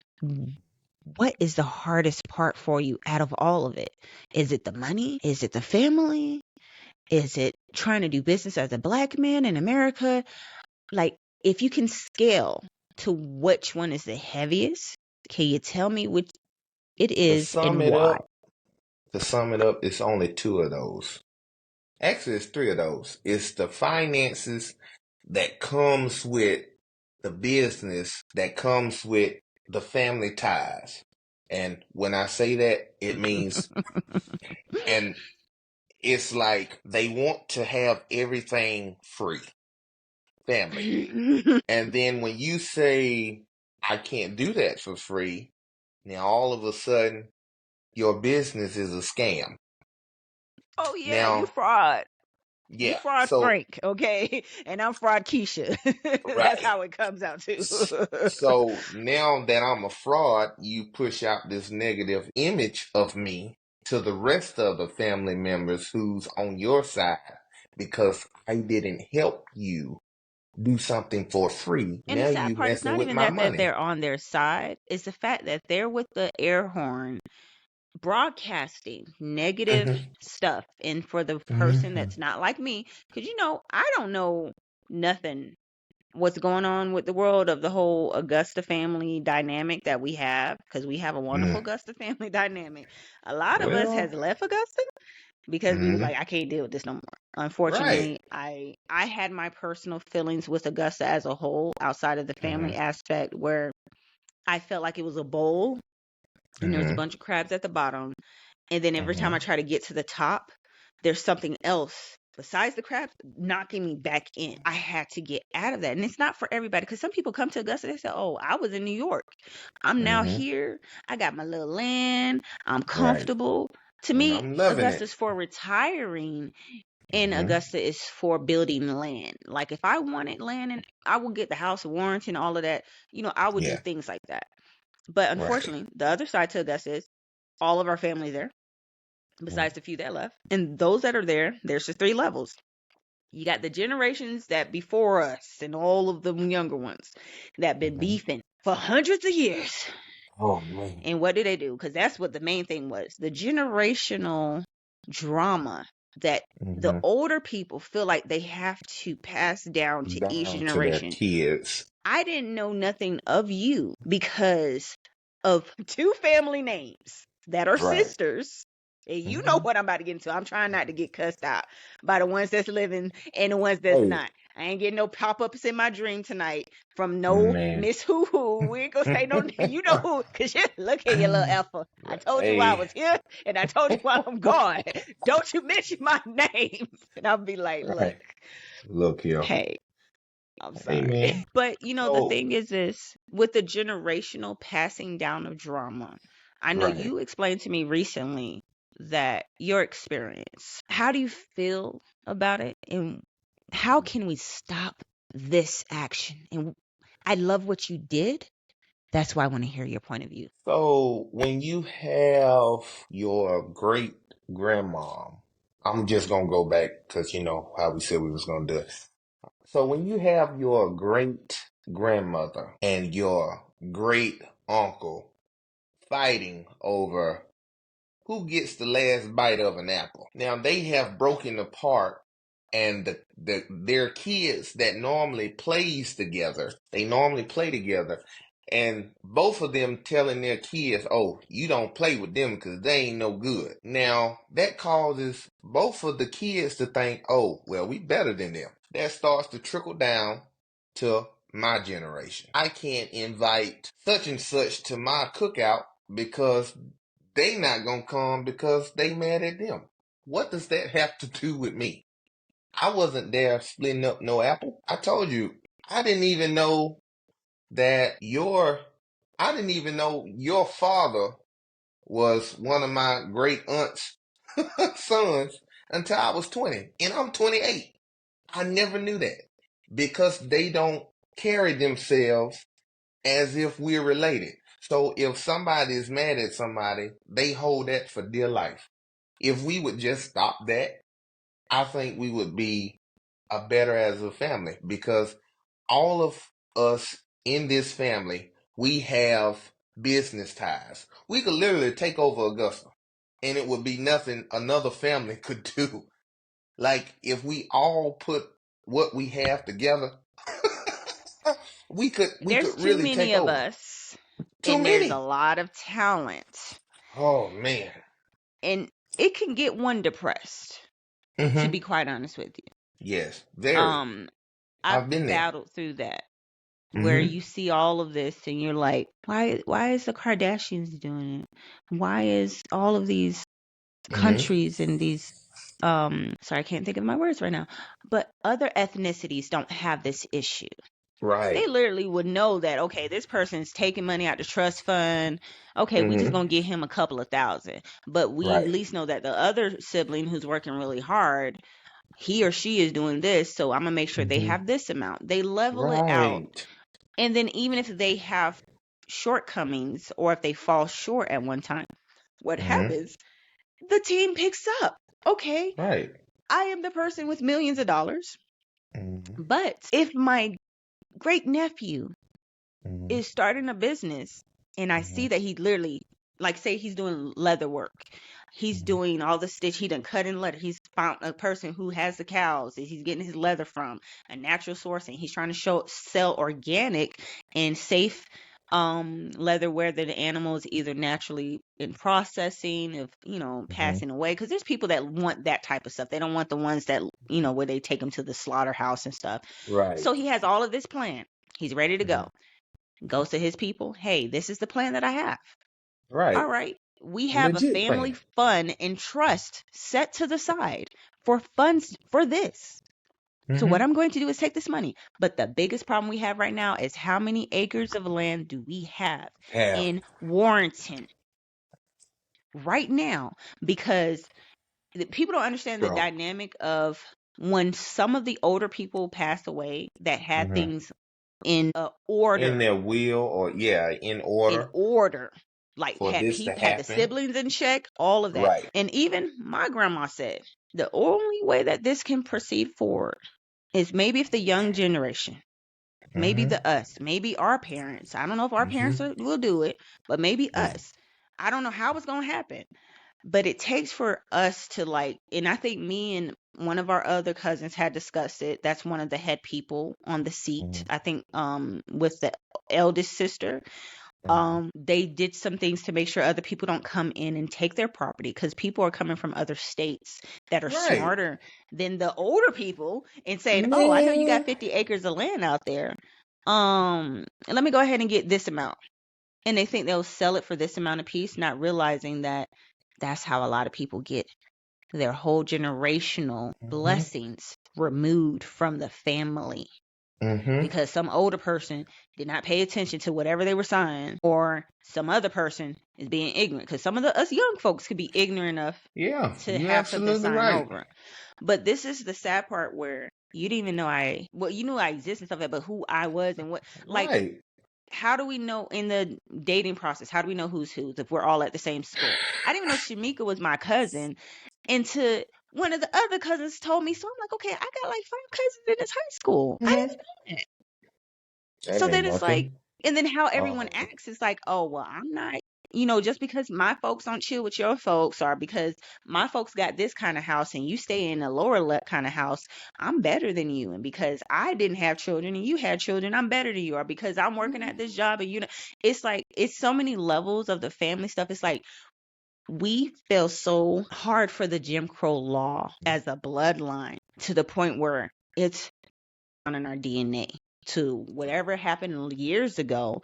What is the hardest part for you out of all of it? Is it the money? Is it the family? Is it trying to do business as a black man in America? Like, if you can scale to which one is the heaviest, can you tell me which it To is sum and it why? up, it's only two of those. Actually, it's three of those. It's the finances that comes with the business that comes with the family ties. And when I say that, it means, and it's like they want to have everything free, family. And then when you say, I can't do that for free, now all of a sudden your business is a scam. Oh yeah, you Now, fraud. You yeah, fraud so, Frank, okay? And I'm fraud Keisha. That's right. how it comes out too. So now that I'm a fraud, you push out this negative image of me to the rest of the family members who's on your side because I didn't help you do something for free. And the Now sad you part is messing not with even my that money. they're on their side. It's the fact that they're with the air horn broadcasting negative Hmm. stuff. And for the person Hmm. that's not like me, because I don't know nothing what's going on with the world of the whole Augusta family dynamic that we have, because we have a wonderful Mm. Augusta family dynamic. A lot of us has Well, left Augusta because we was mm, like, I can't deal with this no more. right. Unfortunately, I had my personal feelings with Augusta as a whole outside of the family Mm-hmm. aspect, where I felt like it was a bowl and there was a Mm-hmm. bunch of crabs at the bottom. And then every time I Mm-hmm. try to get to the top, there's something else besides the crabs knocking me back in. I had to get out of that. And it's not for everybody, because some people come to Augusta, they say, oh, I was in New York. I'm now Mm-hmm. here. I got my little land. I'm Right. comfortable. To And me, I'm loving it. Augusta's for retiring and Mm-hmm. Augusta is for building land. Like if I wanted land and I would get the house warranty and all of that, I would do Yeah. things like that. But Right. unfortunately, the other side to Augusta is all of our family there, Mm-hmm. besides the few that left. And those that are there, there's the three levels. You got the generations that before us and all of the younger ones that been Mm-hmm. beefing for hundreds of years. Oh man. And what do they do? Because that's what the main thing was. The generational drama that the Mm-hmm. older people feel like they have to pass down to each Down to their generation. kids. I didn't know nothing of you because of two family names that are Right. sisters. And you know Mm-hmm. what I'm about to get into. I'm trying not to get cussed out by the ones that's living and the ones that's Hey, not. I ain't getting no pop-ups in my dream tonight from no man. Miss Hoo Hoo. We ain't gonna say no name. You know who? Cause you look at your little effer. I told you why I Hey. was here, and I told you why I'm gone. Don't you mention my name. And I'll be like, look, Right. Look here. hey, I'm Hey, sorry. man. But the So, thing is this, with the generational passing down of drama, I know right. you explained to me recently that your experience, how do you feel about it? And how can we stop this action? And I love what you did. That's why I want to hear your point of view. So, when you have your great grandmom, I'm just gonna go back because you know how we said we was gonna do it. So, when you have your great grandmother and your great uncle fighting over who gets the last bite of an apple. Now they have broken apart and their kids that normally plays together, they normally play together, and both of them telling their kids, oh, you don't play with them because they ain't no good. Now that causes both of the kids to think, oh, well, we better than them. That starts to trickle down to my generation. I can't invite such and such to my cookout because they not gonna come because they mad at them. What does that have to do with me? I wasn't there splitting up no apple. I told you, I didn't even know that I didn't even know your father was one of my great aunt's sons until I was 20. And I'm 28. I never knew that because they don't carry themselves as if we're related. So if somebody is mad at somebody, they hold that for dear life. If we would just stop that, I think we would be a better as a family because all of us in this family, we have business ties. We could literally take over Augusta and it would be nothing another family could do. Like if we all put what we have together, we could There's too really many take of over. us, Too and there's a many. lot of talent, Oh man. and it can get one depressed, to Mm-hmm. be quite honest with you. Yes, very. Um, I've I've been there. battled through that, where Mm-hmm. you see all of this and you're like, why is the Kardashians doing it? Why is all of these Mm-hmm. countries and these sorry, I can't think of my words right now, but other ethnicities don't have this issue. They Right. literally would know that, okay, this person's taking money out the trust fund. Okay, we just Mm-hmm. gonna give him a couple of thousand. But we at Right. least know that the other sibling who's working really hard, he or she is doing this, so I'm gonna make sure they Mm-hmm. have this amount. They level it out. Right. And then even if they have shortcomings or if they fall short at one time, what Mm-hmm. happens? The team picks up. Okay, Right. I am the person with millions of dollars, Mm-hmm. but if my great nephew Mm-hmm. is starting a business and I Mm-hmm. see that he literally, like, say he's doing leather work, he's Mm-hmm. doing all the stitch, he done cut in leather, he's found a person who has the cows that he's getting his leather from, a natural source, and he's trying to sell organic and safe leather where the animal is either naturally in processing of Mm-hmm. passing away, because there's people that want that type of stuff. They don't want the ones that where they take them to the slaughterhouse and stuff. Right. So he has all of this plan. He's ready to Mm-hmm. go. Goes to his people. Hey, this is the plan that I have. All Right. right. We have a Legit family plan. fund and trust set to the side for funds for this. So what Mm-hmm. I'm going to do is take this money. But the biggest problem we have right now is how many acres of land do we have Have. in Warrenton right now? Because people don't understand the Bro. dynamic of when some of the older people passed away that had Mm-hmm. things in In order, their will, or yeah, in in order order. Like for this to had the happen. siblings in check, all of that. Right. And even my grandma said the only way that this can proceed forward is maybe if the young generation, maybe Mm-hmm. maybe our parents. I don't know if our Mm-hmm. parents will do it, but maybe Yeah. us. I don't know how it's going to happen, but it takes for us to like, and I think me and one of our other cousins had discussed it. That's one of the head people on the seat. Mm-hmm. I think with the eldest sister, Mm-hmm. they did some things to make sure other people don't come in and take their property, because people are coming from other states that are Right. smarter than the older people and saying, oh, I know you got Man. 50 acres of land out there, let me go ahead and get this amount, and they think they'll sell it for this amount of piece, not realizing that that's how a lot of people get their whole generational Mm-hmm. blessings removed from the family, Mm-hmm. because some older person did not pay attention to whatever they were signing, or some other person is being ignorant, because some of us young folks could be ignorant enough Yeah, to you're have something absolutely signed right. over. But this is the sad part where you didn't even know you knew I existed and stuff like that, but who I was and what, like, Right. how do we know in the dating process? How do we know who's who's if we're all at the same school? I didn't even know Shamika was my cousin until one of the other cousins told me. So I'm like, okay, I got like 5 cousins in this high school. I didn't Mm-hmm. even know that. That So ain't then it's like, nothing. and then how everyone Um, acts is like, oh, well, I'm not, just because my folks don't chill with your folks, or because my folks got this kind of house and you stay in a lower kind of house, I'm better than you. And because I didn't have children and you had children, I'm better than you. Or because I'm working at this job and it's like, it's so many levels of the family stuff. It's like, we feel so hard for the Jim Crow law as a bloodline to the point where it's in our DNA to whatever happened years ago.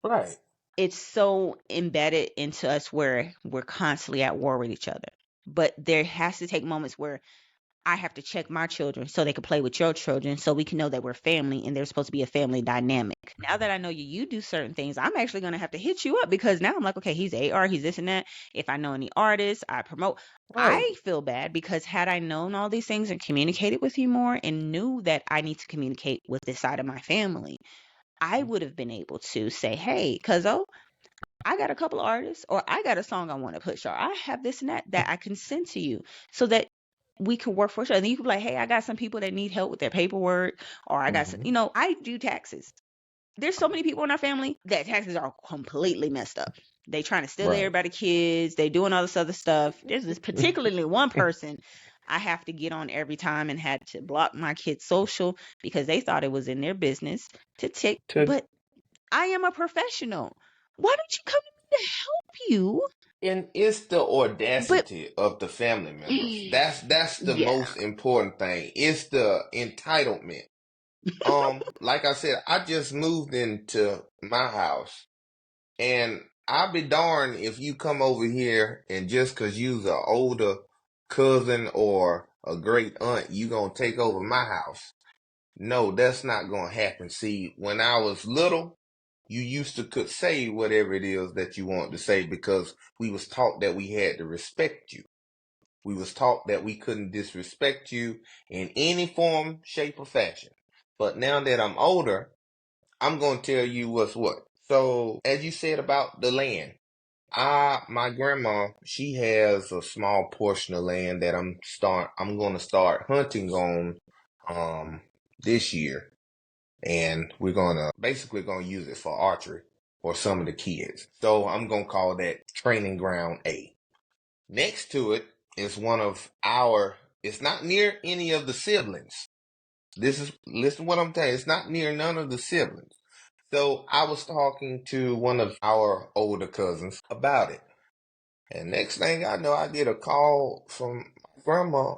right. It's so embedded into us where we're constantly at war with each other. But there has to take moments where I have to check my children so they can play with your children, so we can know that we're family and there's supposed to be a family dynamic. Now that I know you do certain things, I'm actually going to have to hit you up, because now I'm like, okay, he's AR, he's this and that. If I know any artists, I promote. Right. I feel bad because had I known all these things and communicated with you more and knew that I need to communicate with this side of my family, I would have been able to say, hey, cuzzo, I got a couple of artists, or I got a song I want to push, or I have this and that I can send to you, so that we can work for each other. And you can be like, hey, I got some people that need help with their paperwork, or I got some, Mm-hmm. I do taxes. There's so many people in our family that taxes are completely messed up. They trying to steal Right. everybody's kids. They doing all this other stuff. There's this particularly one person I have to get on every time and had to block my kid's social because they thought it was in their business to take. To But I am a professional. Why don't you come to me to help you? and it's the But audacity of the family members. That's the yeah, most important thing. It's the entitlement. Like I said, I just moved into my house, and I'll be darned if you come over here and just cause you's a older cousin or a great aunt, you gonna take over my house. No, that's not gonna happen. See, when I was little, you used to could say whatever it is that you want to say because we was taught that we had to respect you. We was taught that we couldn't disrespect you in any form, shape, or fashion. But now that I'm older, I'm gonna tell you what's what. So, as you said about the land, my grandma, she has a small portion of land that I'm gonna start hunting on, this year, and we're gonna basically gonna use it for archery for some of the kids. So I'm gonna call that training ground A. Next to it is one of our It's not near any of the siblings. Listen what I'm telling you. It's not near none of the siblings. So I was talking to one of our older cousins about it. And next thing I know, I get a call from grandma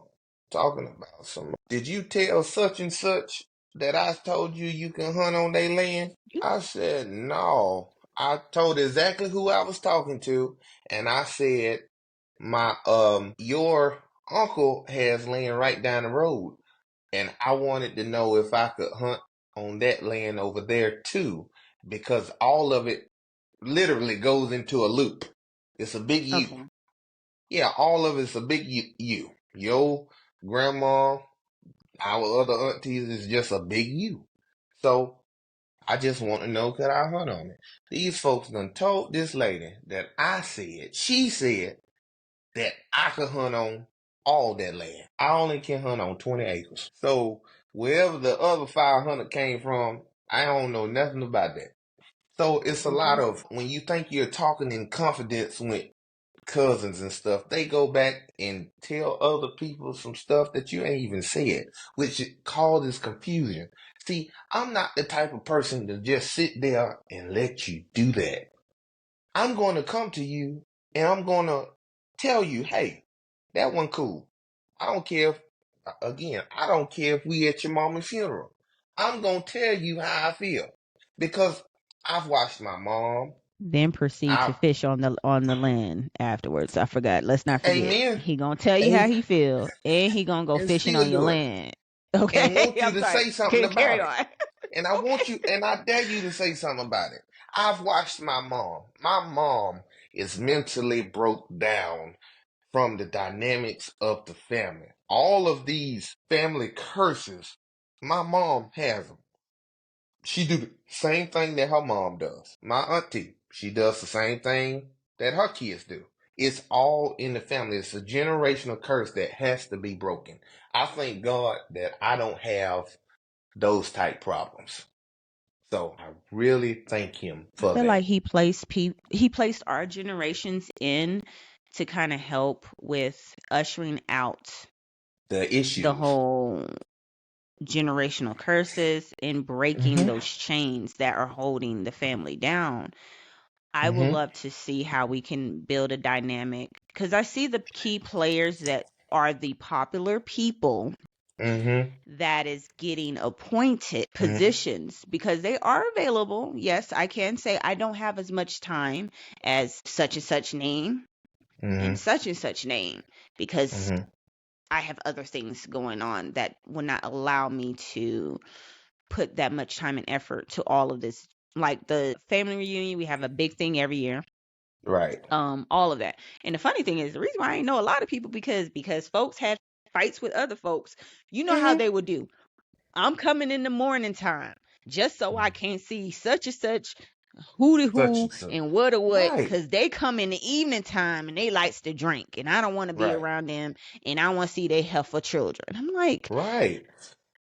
talking about did you tell such and such that I told you you can hunt on their land? I said, no. I told exactly who I was talking to, and I said, your uncle has land right down the road, and I wanted to know if I could hunt on that land over there too, because all of it literally goes into a loop. It's a big U. Okay. Yeah, all of it's a big U. Your grandma, our other aunties is just a big U. So I just want to know, could I hunt on it? These folks done told this lady that she said that I could hunt on all that land. I only can hunt on 20 acres. So wherever the other 500 came from, I don't know nothing about that. So it's a lot Okay. of, when you think you're talking in confidence with cousins and stuff, they go back and tell other people some stuff that you ain't even said, which causes confusion. See, I'm not the type of person to just sit there and let you do that. I'm going to come to you and I'm going to tell you, hey, that one cool. I don't care if, again, I don't care if we at your mama's funeral. I'm going to tell you how I feel because I've watched my mom. Then proceed to I, fish on the land afterwards. I forgot. Let's not forget. amen. He gonna tell you how And, he feel, and he gonna go and fishing still on your do it. land. And Okay, want you I'm to sorry. say something Carry about it. on. And I want Okay. you, and I dare you to say something about it. I've watched my mom. My mom is mentally broke down from the dynamics of the family. All of these family curses, my mom has them. She do the same thing that her mom does. My auntie, she does the same thing that her kids do. It's all in the family. It's a generational curse that has to be broken. I thank God that I don't have those type problems. So I really thank him I for feel like that. he placed our generations in to kind of help with ushering out The the issues. whole generational curses and breaking Mm-hmm. those chains that are holding the family down. I would Mm-hmm. love to see how we can build a dynamic because I see the key players that are the popular people Mm-hmm. that is getting appointed Mm-hmm. positions because they are available. Yes, I can say I don't have as much time as such and such name Mm-hmm. and such name because Mm-hmm. I have other things going on that will not allow me to put that much time and effort to all of this. Like the family reunion, we have a big thing every year. Right. All of that. And the funny thing is, the reason why I know a lot of people because folks had fights with other folks. You know how Mm-hmm. they would do. I'm coming in the morning time just so I can't see such and such who to Such who and such. and what to what Right. because they come in the evening time and they likes to drink and I don't want to be Right. around them and I want to see their heifer children. I'm like, Right.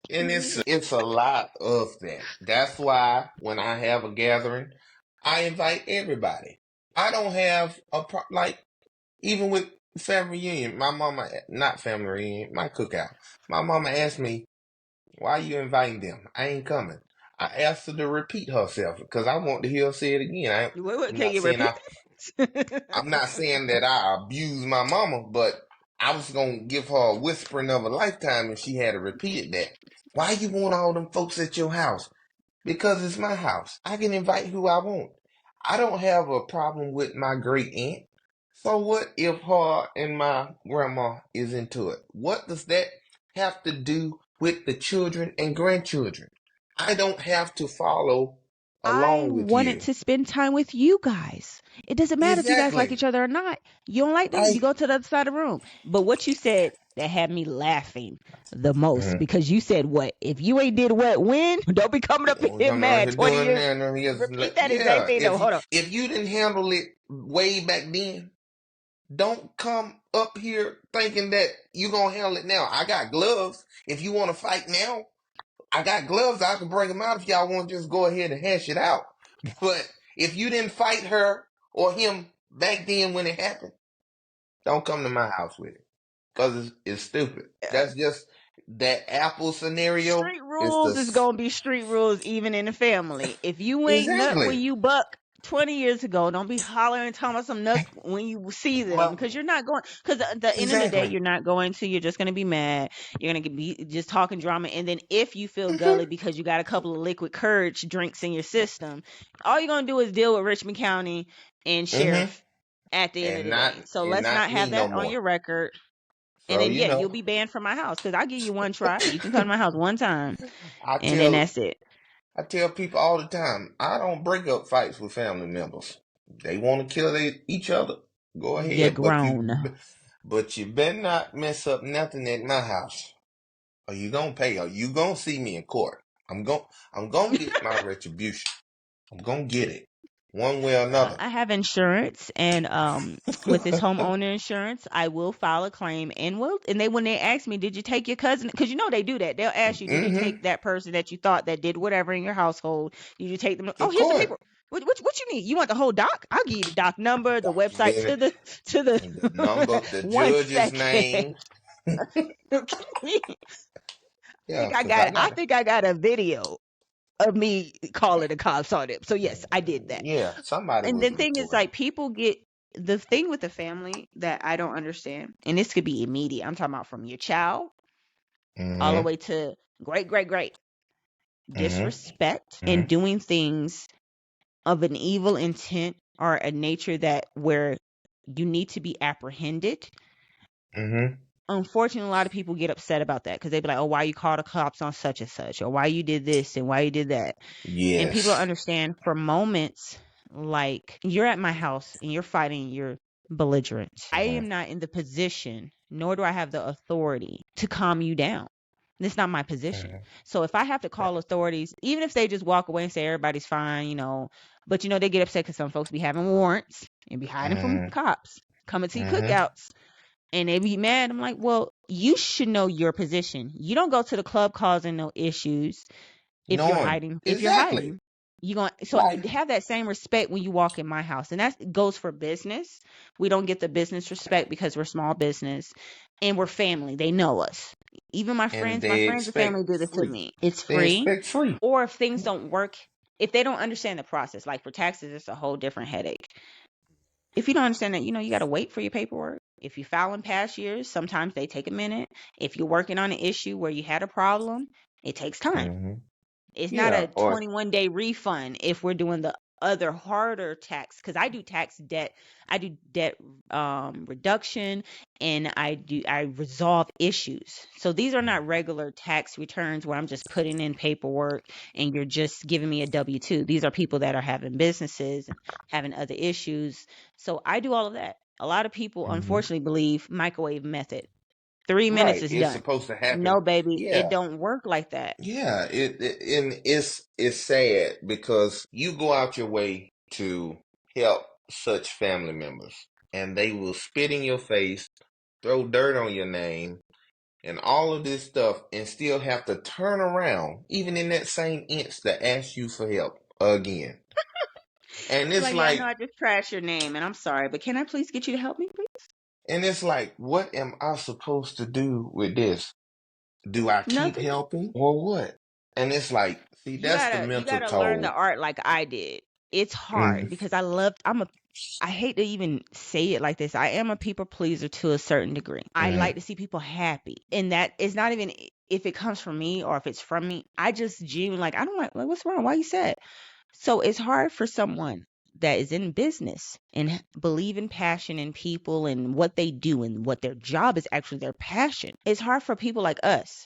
And it's a lot of that. That's why when I have a gathering, I invite everybody. I don't have like even with family reunion, my mama, not family reunion, my cookout. My mama asked me, "Why you inviting them? I ain't coming." I asked her to repeat herself because I want to hear her say it again. what I'm can not you saying repeat I'm that? not saying that I abuse my mama, but I was gonna give her a whispering of a lifetime if she had repeated that. Why you want all them folks at your house? Because it's my house. I can invite who I want. I don't have a problem with my great aunt. So what if her and my grandma is into it? What does that have to do with the children and grandchildren? I don't have to follow I along with wanted you. to spend time with you guys. It doesn't matter if you guys like Exactly. each other or not. You don't like them, you I go to the other side of the room. But what you said that had me laughing the most Mhm. because you said what? If you ain't did what when, don't be coming up in We're here coming out mad here 20 doing years. that, and Repeat that exact yeah. thing though. Hold on. If you didn't handle it way back then, don't come up here thinking that you gonna handle it now. I got gloves. If you want to fight now, I got gloves. I can bring them out if y'all want to just go ahead and hash it out. But if you didn't fight her or him back then when it happened, don't come to my house with it. because it's stupid. That's just that Apple scenario. Street It's the rules is gonna be street rules even in the family. If you ain't nut when exactly. you buck 20 years ago, don't be hollering talking about some nuts when you see them But because you're not going because at the end of the day exactly. you're not going to, you're just gonna be mad, you're gonna be just talking drama, and then if you feel gully Hmm. because you got a couple of liquid courage drinks in your system, all you're gonna do is deal with Richmond County and Hmm. sheriff at the end of And the not day. So and let's not not me have no that on more. your record. And So then yeah, you'll be banned from my house because I'll give you one try. You can come to my house one time I and then tell that's it. I tell people all the time, I don't break up fights with family members. They want to kill each other. Go You're ahead, but grown. you better not mess up nothing at my house. Or you gonna pay, or you gonna see me in court. I'm gonna get my retribution. I'm gonna get it. One way or another. I have insurance, and with this homeowner insurance, I will file a claim, and they when they ask me, did you take your cousin? Because you know they do that. They'll ask you, did you Hmm. take that person that you thought that did whatever in your household? Did you take them? Oh, Of here's the course. paper. What you need? You want the whole doc? I'll give you the doc number, the website Documented. to the The number, the one judge's second. name. Yeah, because I think I got a video of me calling the cops on it. So yes, I did that. yeah, somebody And was the thing is, recording. like, people get the thing with the family that I don't understand, and this could be immediate. I'm talking about from your child all the Mm-hmm. way to great, great, great. Mm-hmm. Disrespect and Mm-hmm. doing things of an evil intent or a nature that where you need to be apprehended. Mm-hmm. Unfortunately, a lot of people get upset about that because they be like, "Oh, why you call the cops on such and such, or why you did this and why you did that." And people don't Yes. understand for moments like you're at my house and you're fighting your belligerent. I Mm-hmm. am not in the position, nor do I have the authority to calm you down. It's not my position. Mm-hmm. So if I have to call authorities, even if they just walk away and say everybody's fine, but they get upset because some folks be having warrants and be hiding from Mm-hmm. cops, coming to Mm-hmm. cookouts, and they be mad. I'm like, well, you should know your position. You don't go to the club causing no issues if you're Knowing hiding. If you're exactly. hiding, you going so Like. have that same respect when you walk in my house, and that goes for business. We don't get the business respect because we're small business and we're family. They know us. Even And my they friends and family expect do this to free. me. It's They free. expect free. Or if things don't work, if they don't understand the process, like for taxes, it's a whole different headache. If you don't understand that, you got to wait for your paperwork. If you file in past years, sometimes they take a minute. If you're working on an issue where you had a problem, it takes time. Mm-hmm. It's not Yeah. a Or 21-day refund if we're doing the other harder tax because I do tax debt. I do debt reduction, and I resolve issues. So these are not regular tax returns where I'm just putting in paperwork and you're just giving me a W-2. These are people that are having businesses and having other issues. So I do all of that. A lot of people mm-hmm. unfortunately believe microwave method. 3 minutes Right. is It's done. supposed to happen. No, baby, it Yeah. don't work like that. Yeah. And it's sad because you go out your way to help such family members, and they will spit in your face, throw dirt on your name, and all of this stuff, and still have to turn around, even in that same inch, to ask you for help again. And I'd be it's like, yeah, I know like, I just trashed your name, and I'm sorry, but can I please get you to help me, please? what am I supposed to do with this? Do I keep Nothing. helping or what? And it's like, see, that's the You mental gotta learn the toll. art like I did. It's Mm-hmm. hard because I hate to even say it like this. I am a people pleaser to a certain degree. I Mm-hmm. like to see people happy, and that is not even if it comes from me or if it's from me. I just genuinely like I don't like what's wrong? Why you sad? So it's hard for someone that is in business and believe in passion in people and what they do and what their job is actually their passion. It's hard for people like us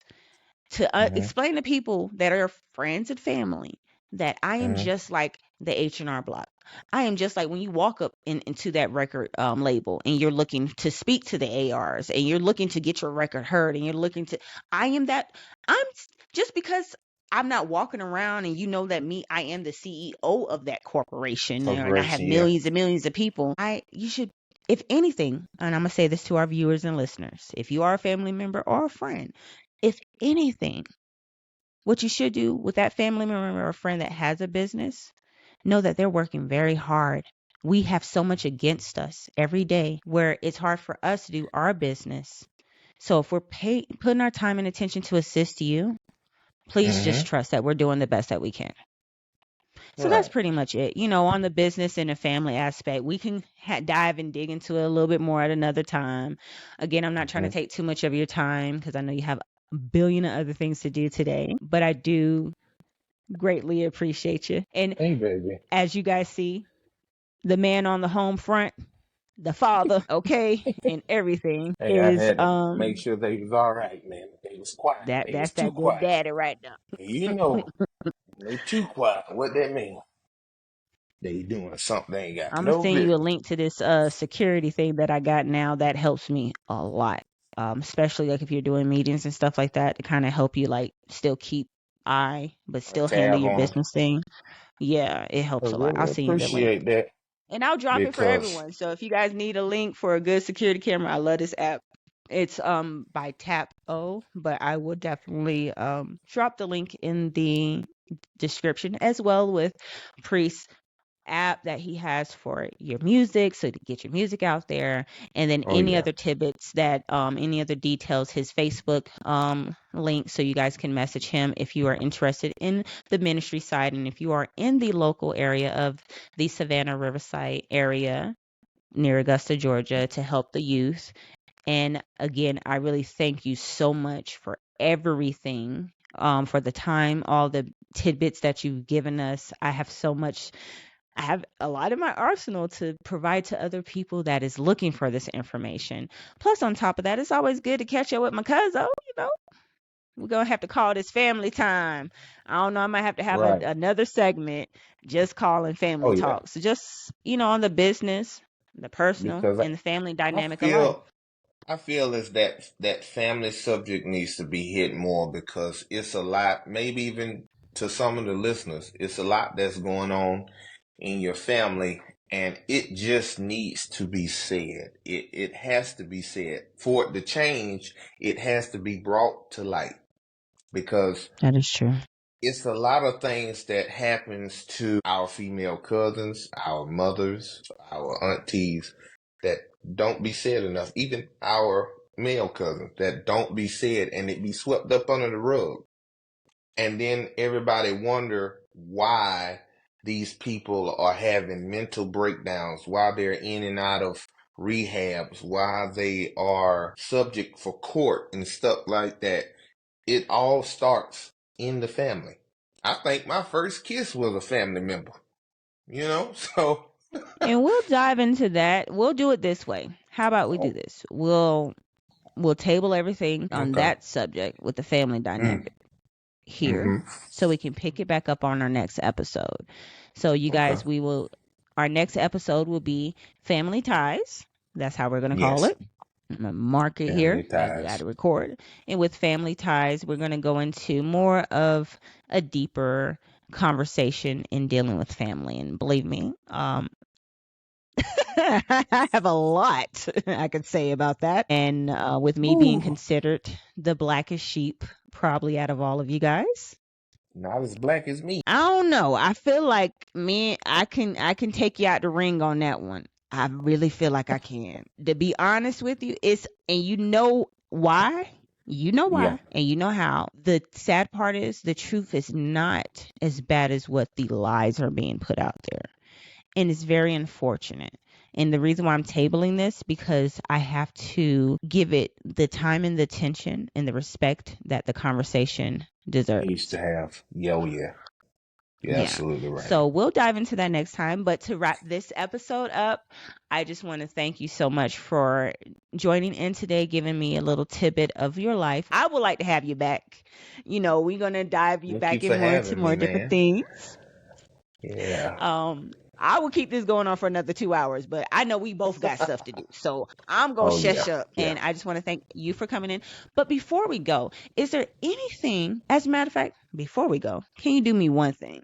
to Mm-hmm. explain to people that are friends and family that I am Mm-hmm. just like the H&R Block. I am just like when you walk up into that record label and you're looking to speak to the ARs and you're looking to get your record heard and you're looking to, I am that, I'm just because I'm not walking around and you know that me, I am the CEO of that corporation and I have Corporation, yeah. millions and millions of people. You should, if anything, and I'm going to say this to our viewers and listeners, if you are a family member or a friend, if anything, what you should do with that family member or friend that has a business, know that they're working very hard. We have so much against us every day where it's hard for us to do our business. So if we're putting our time and attention to assist you, please just Mm-hmm. trust that we're doing the best that we can. So that's Right. pretty much it. On the business and the family aspect, we can dive and dig into it a little bit more at another time. Again, I'm not trying to Mm-hmm. take too much of your time because I know you have a billion of other things to do today, but I do greatly appreciate you. And Hey, baby. as you guys see, the man on the home front, the father, okay, and everything Hey, I is had to make sure they was all right, man. They was quiet. They was that's too that good quiet. daddy right now. You know, they too quiet. What that mean? They doing something they ain't got I'm gonna no send you a business. link to this security thing that I got now. That helps me a lot, especially like if you're doing meetings and stuff like that to kind of help you like still keep eye but A still handle tab your on them. business thing. Yeah, it I helps a lot. I'll really send you the link. appreciate that And I'll drop it for because everyone. So if you guys need a link for a good security camera, I love this app. It's by Tap O, but I will definitely drop the link in the description as well with Priest app that he has for your music so to get your music out there, and then oh any yeah, other tidbits that any other details, his Facebook link, so you guys can message him if you are interested in the ministry side, and if you are in the local area of the Savannah Riverside area near Augusta, Georgia, to help the youth. And again, I really thank you so much for everything, for the time, all the tidbits that you've given us. I have a lot in my arsenal to provide to other people that is looking for this information. Plus, on top of that, it's always good to catch up with my cousin. We're going to have to call this family time. I don't know. I might have to have right. another segment just calling Oh family yeah, talk. So, just, on the business, the personal, because and the family I dynamic of life. feel I feel as that family subject needs to be hit more because it's a lot. Maybe even to some of the listeners, it's a lot that's going on in your family, and it just needs to be said. It has to be said for it to change. It has to be brought to light because That is true. it's a lot of things that happens to our female cousins, our mothers, our aunties that don't be said enough. Even our male cousins that don't be said and it be swept up under the rug. And then everybody wonder why these people are having mental breakdowns, why they're in and out of rehabs, why they are subject for court and stuff like that. It all starts in the family. I think my first kiss was a family member, so And we'll dive into that. We'll do it this way. How about we do oh, this? We'll table everything on okay. that subject with the family Mm, dynamic here mm-hmm. so we can pick it back up on our next episode. So you Okay. guys, our next episode will be family ties. That's how we're going to call Yes. it. I'm going to mark it here. Family I got ties. to record. And with family ties, we're going to go into more of a deeper conversation in dealing with family. And believe me, I have a lot I could say about that. And with me being Ooh, considered the blackest sheep, probably out of all of you guys, not as black as me. I don't know. I feel like I can take you out the ring on that one. I really feel like I can. To be honest with you, and you know why? You know Yeah. why, and you know how. The sad part is the truth is not as bad as what the lies are being put out there. And it's very unfortunate. And the reason why I'm tabling this because I have to give it the time and the attention and the respect that the conversation Needs deserves. to have. Yeah, oh yeah. You're Yeah. absolutely right. So we'll dive into that next time. But to wrap this episode up, I just want to thank you so much for joining in today, giving me a little tidbit of your life. I would like to have you back. We're going to dive you Thank you back for in more into having me, more different man. things. Yeah. I will keep this going on for another 2 hours, but I know we both got stuff to do. So I'm going to Oh yeah. shush up, Yeah. and I just want to thank you for coming in. But before we go, is there anything, as a matter of fact, before we go, can you do me one thing?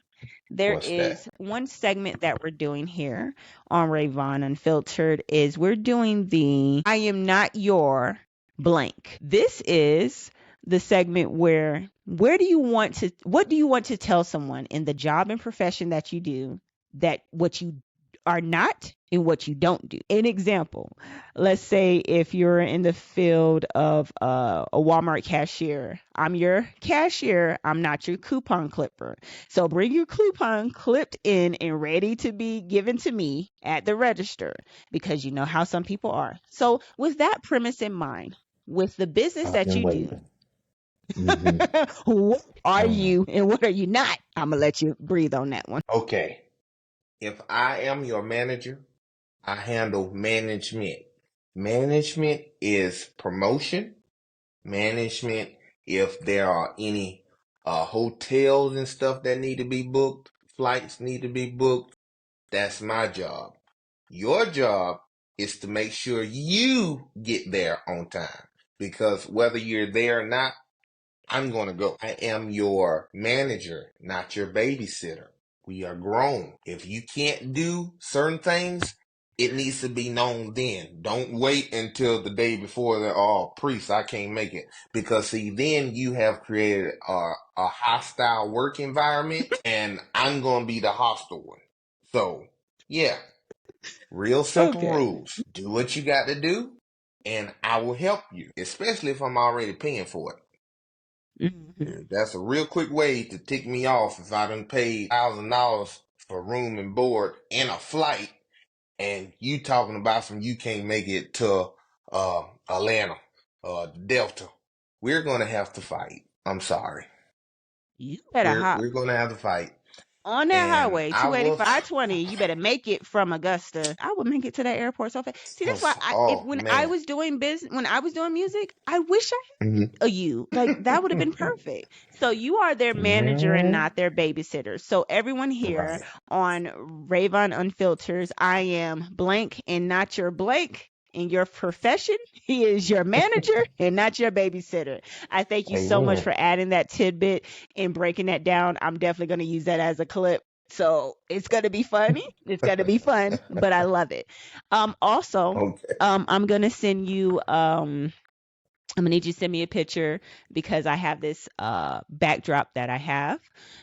There What's that? is one segment that we're doing here on Ravon Unfiltered is we're doing the I am not your blank. This is the segment where do you want to what do you want to tell someone in the job and profession that you do that what you are not and what you don't do. An example, let's say if you're in the field of a Walmart cashier, I'm your cashier, I'm not your coupon clipper. So bring your coupon clipped in and ready to be given to me at the register, because you know how some people are. So with that premise in mind, with the business I've that been you do, waiting. Hmm. what are Um, you and what are you not? I'm going to let you breathe on that one. okay. If I am your manager, I handle management. Management is promotion. Management, if there are any hotels and stuff that need to be booked, flights need to be booked, that's my job. Your job is to make sure you get there on time. Because whether you're there or not, I'm going to go. I am your manager, not your babysitter. We are grown. If you can't do certain things, it needs to be known then. Don't wait until the day before Priest, I can't make it. Because see, then you have created a hostile work environment and I'm going to be the hostile one. So, yeah, real simple Okay. rules. Do what you got to do and I will help you, especially if I'm already paying for it. Mhm. That's a real quick way to tick me off if I done paid $1,000 for room and board and a flight, and you talking about some you can't make it to Atlanta, Delta. We're gonna have to fight. I'm sorry. You better We're hop gonna have to fight, on that and highway, I was 285 20. You better make it from Augusta. I would make it to that airport so fast. See, that's why if oh when I man. was doing business, when I was doing music, I wish I Mhm. had you. Like that would have been perfect. So you are their manager and Man, not their babysitter. So everyone here right. on Ravon Unfiltered, I am blank and not your blank. In your profession, he is your manager and not your babysitter. I thank you so much Amen. for adding that tidbit and breaking that down. I'm definitely going to use that as a clip. So it's going to be funny. It's going to be fun, but I love it. Also, Okay. I'm going to send you, I'm gonna need you to send me a picture because I have this backdrop that I have.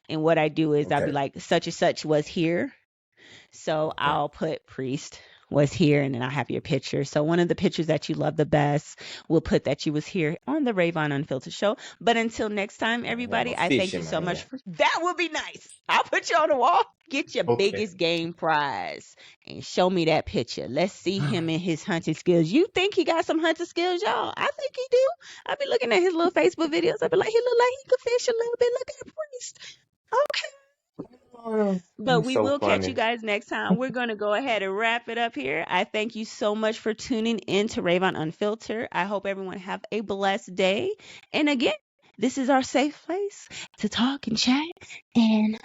And what I do is I'll be Okay. like, such and such was here. So Okay. I'll put Priest was here and then I'll have your picture. So one of the pictures that you love the best, we'll put that you was here on the Ravon Unfiltered show. But until next time, I have a everybody, I fish thank you in my so much hand. for that. Would be nice. I'll put you on the wall. Get your Okay. biggest game prize and show me that picture. Let's see him and his hunting skills. You think he got some hunting skills, y'all? I think he do. I be looking at his little Facebook videos. I be like, he look like he could fish a little bit. Look at Priest. Okay. Oh, But you're we so will catch you funny. guys next time. We're going to go ahead and wrap it up here. I thank you so much for tuning in to Ravon Unfiltered. I hope everyone have a blessed day. And again, this is our safe place to talk and chat. And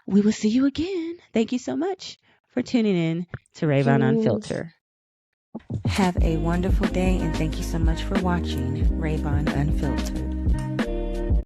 we will see you again. Thank you so much for tuning in to Ravon Cheers. Unfiltered. Have a wonderful day and thank you so much for watching Ravon Unfiltered.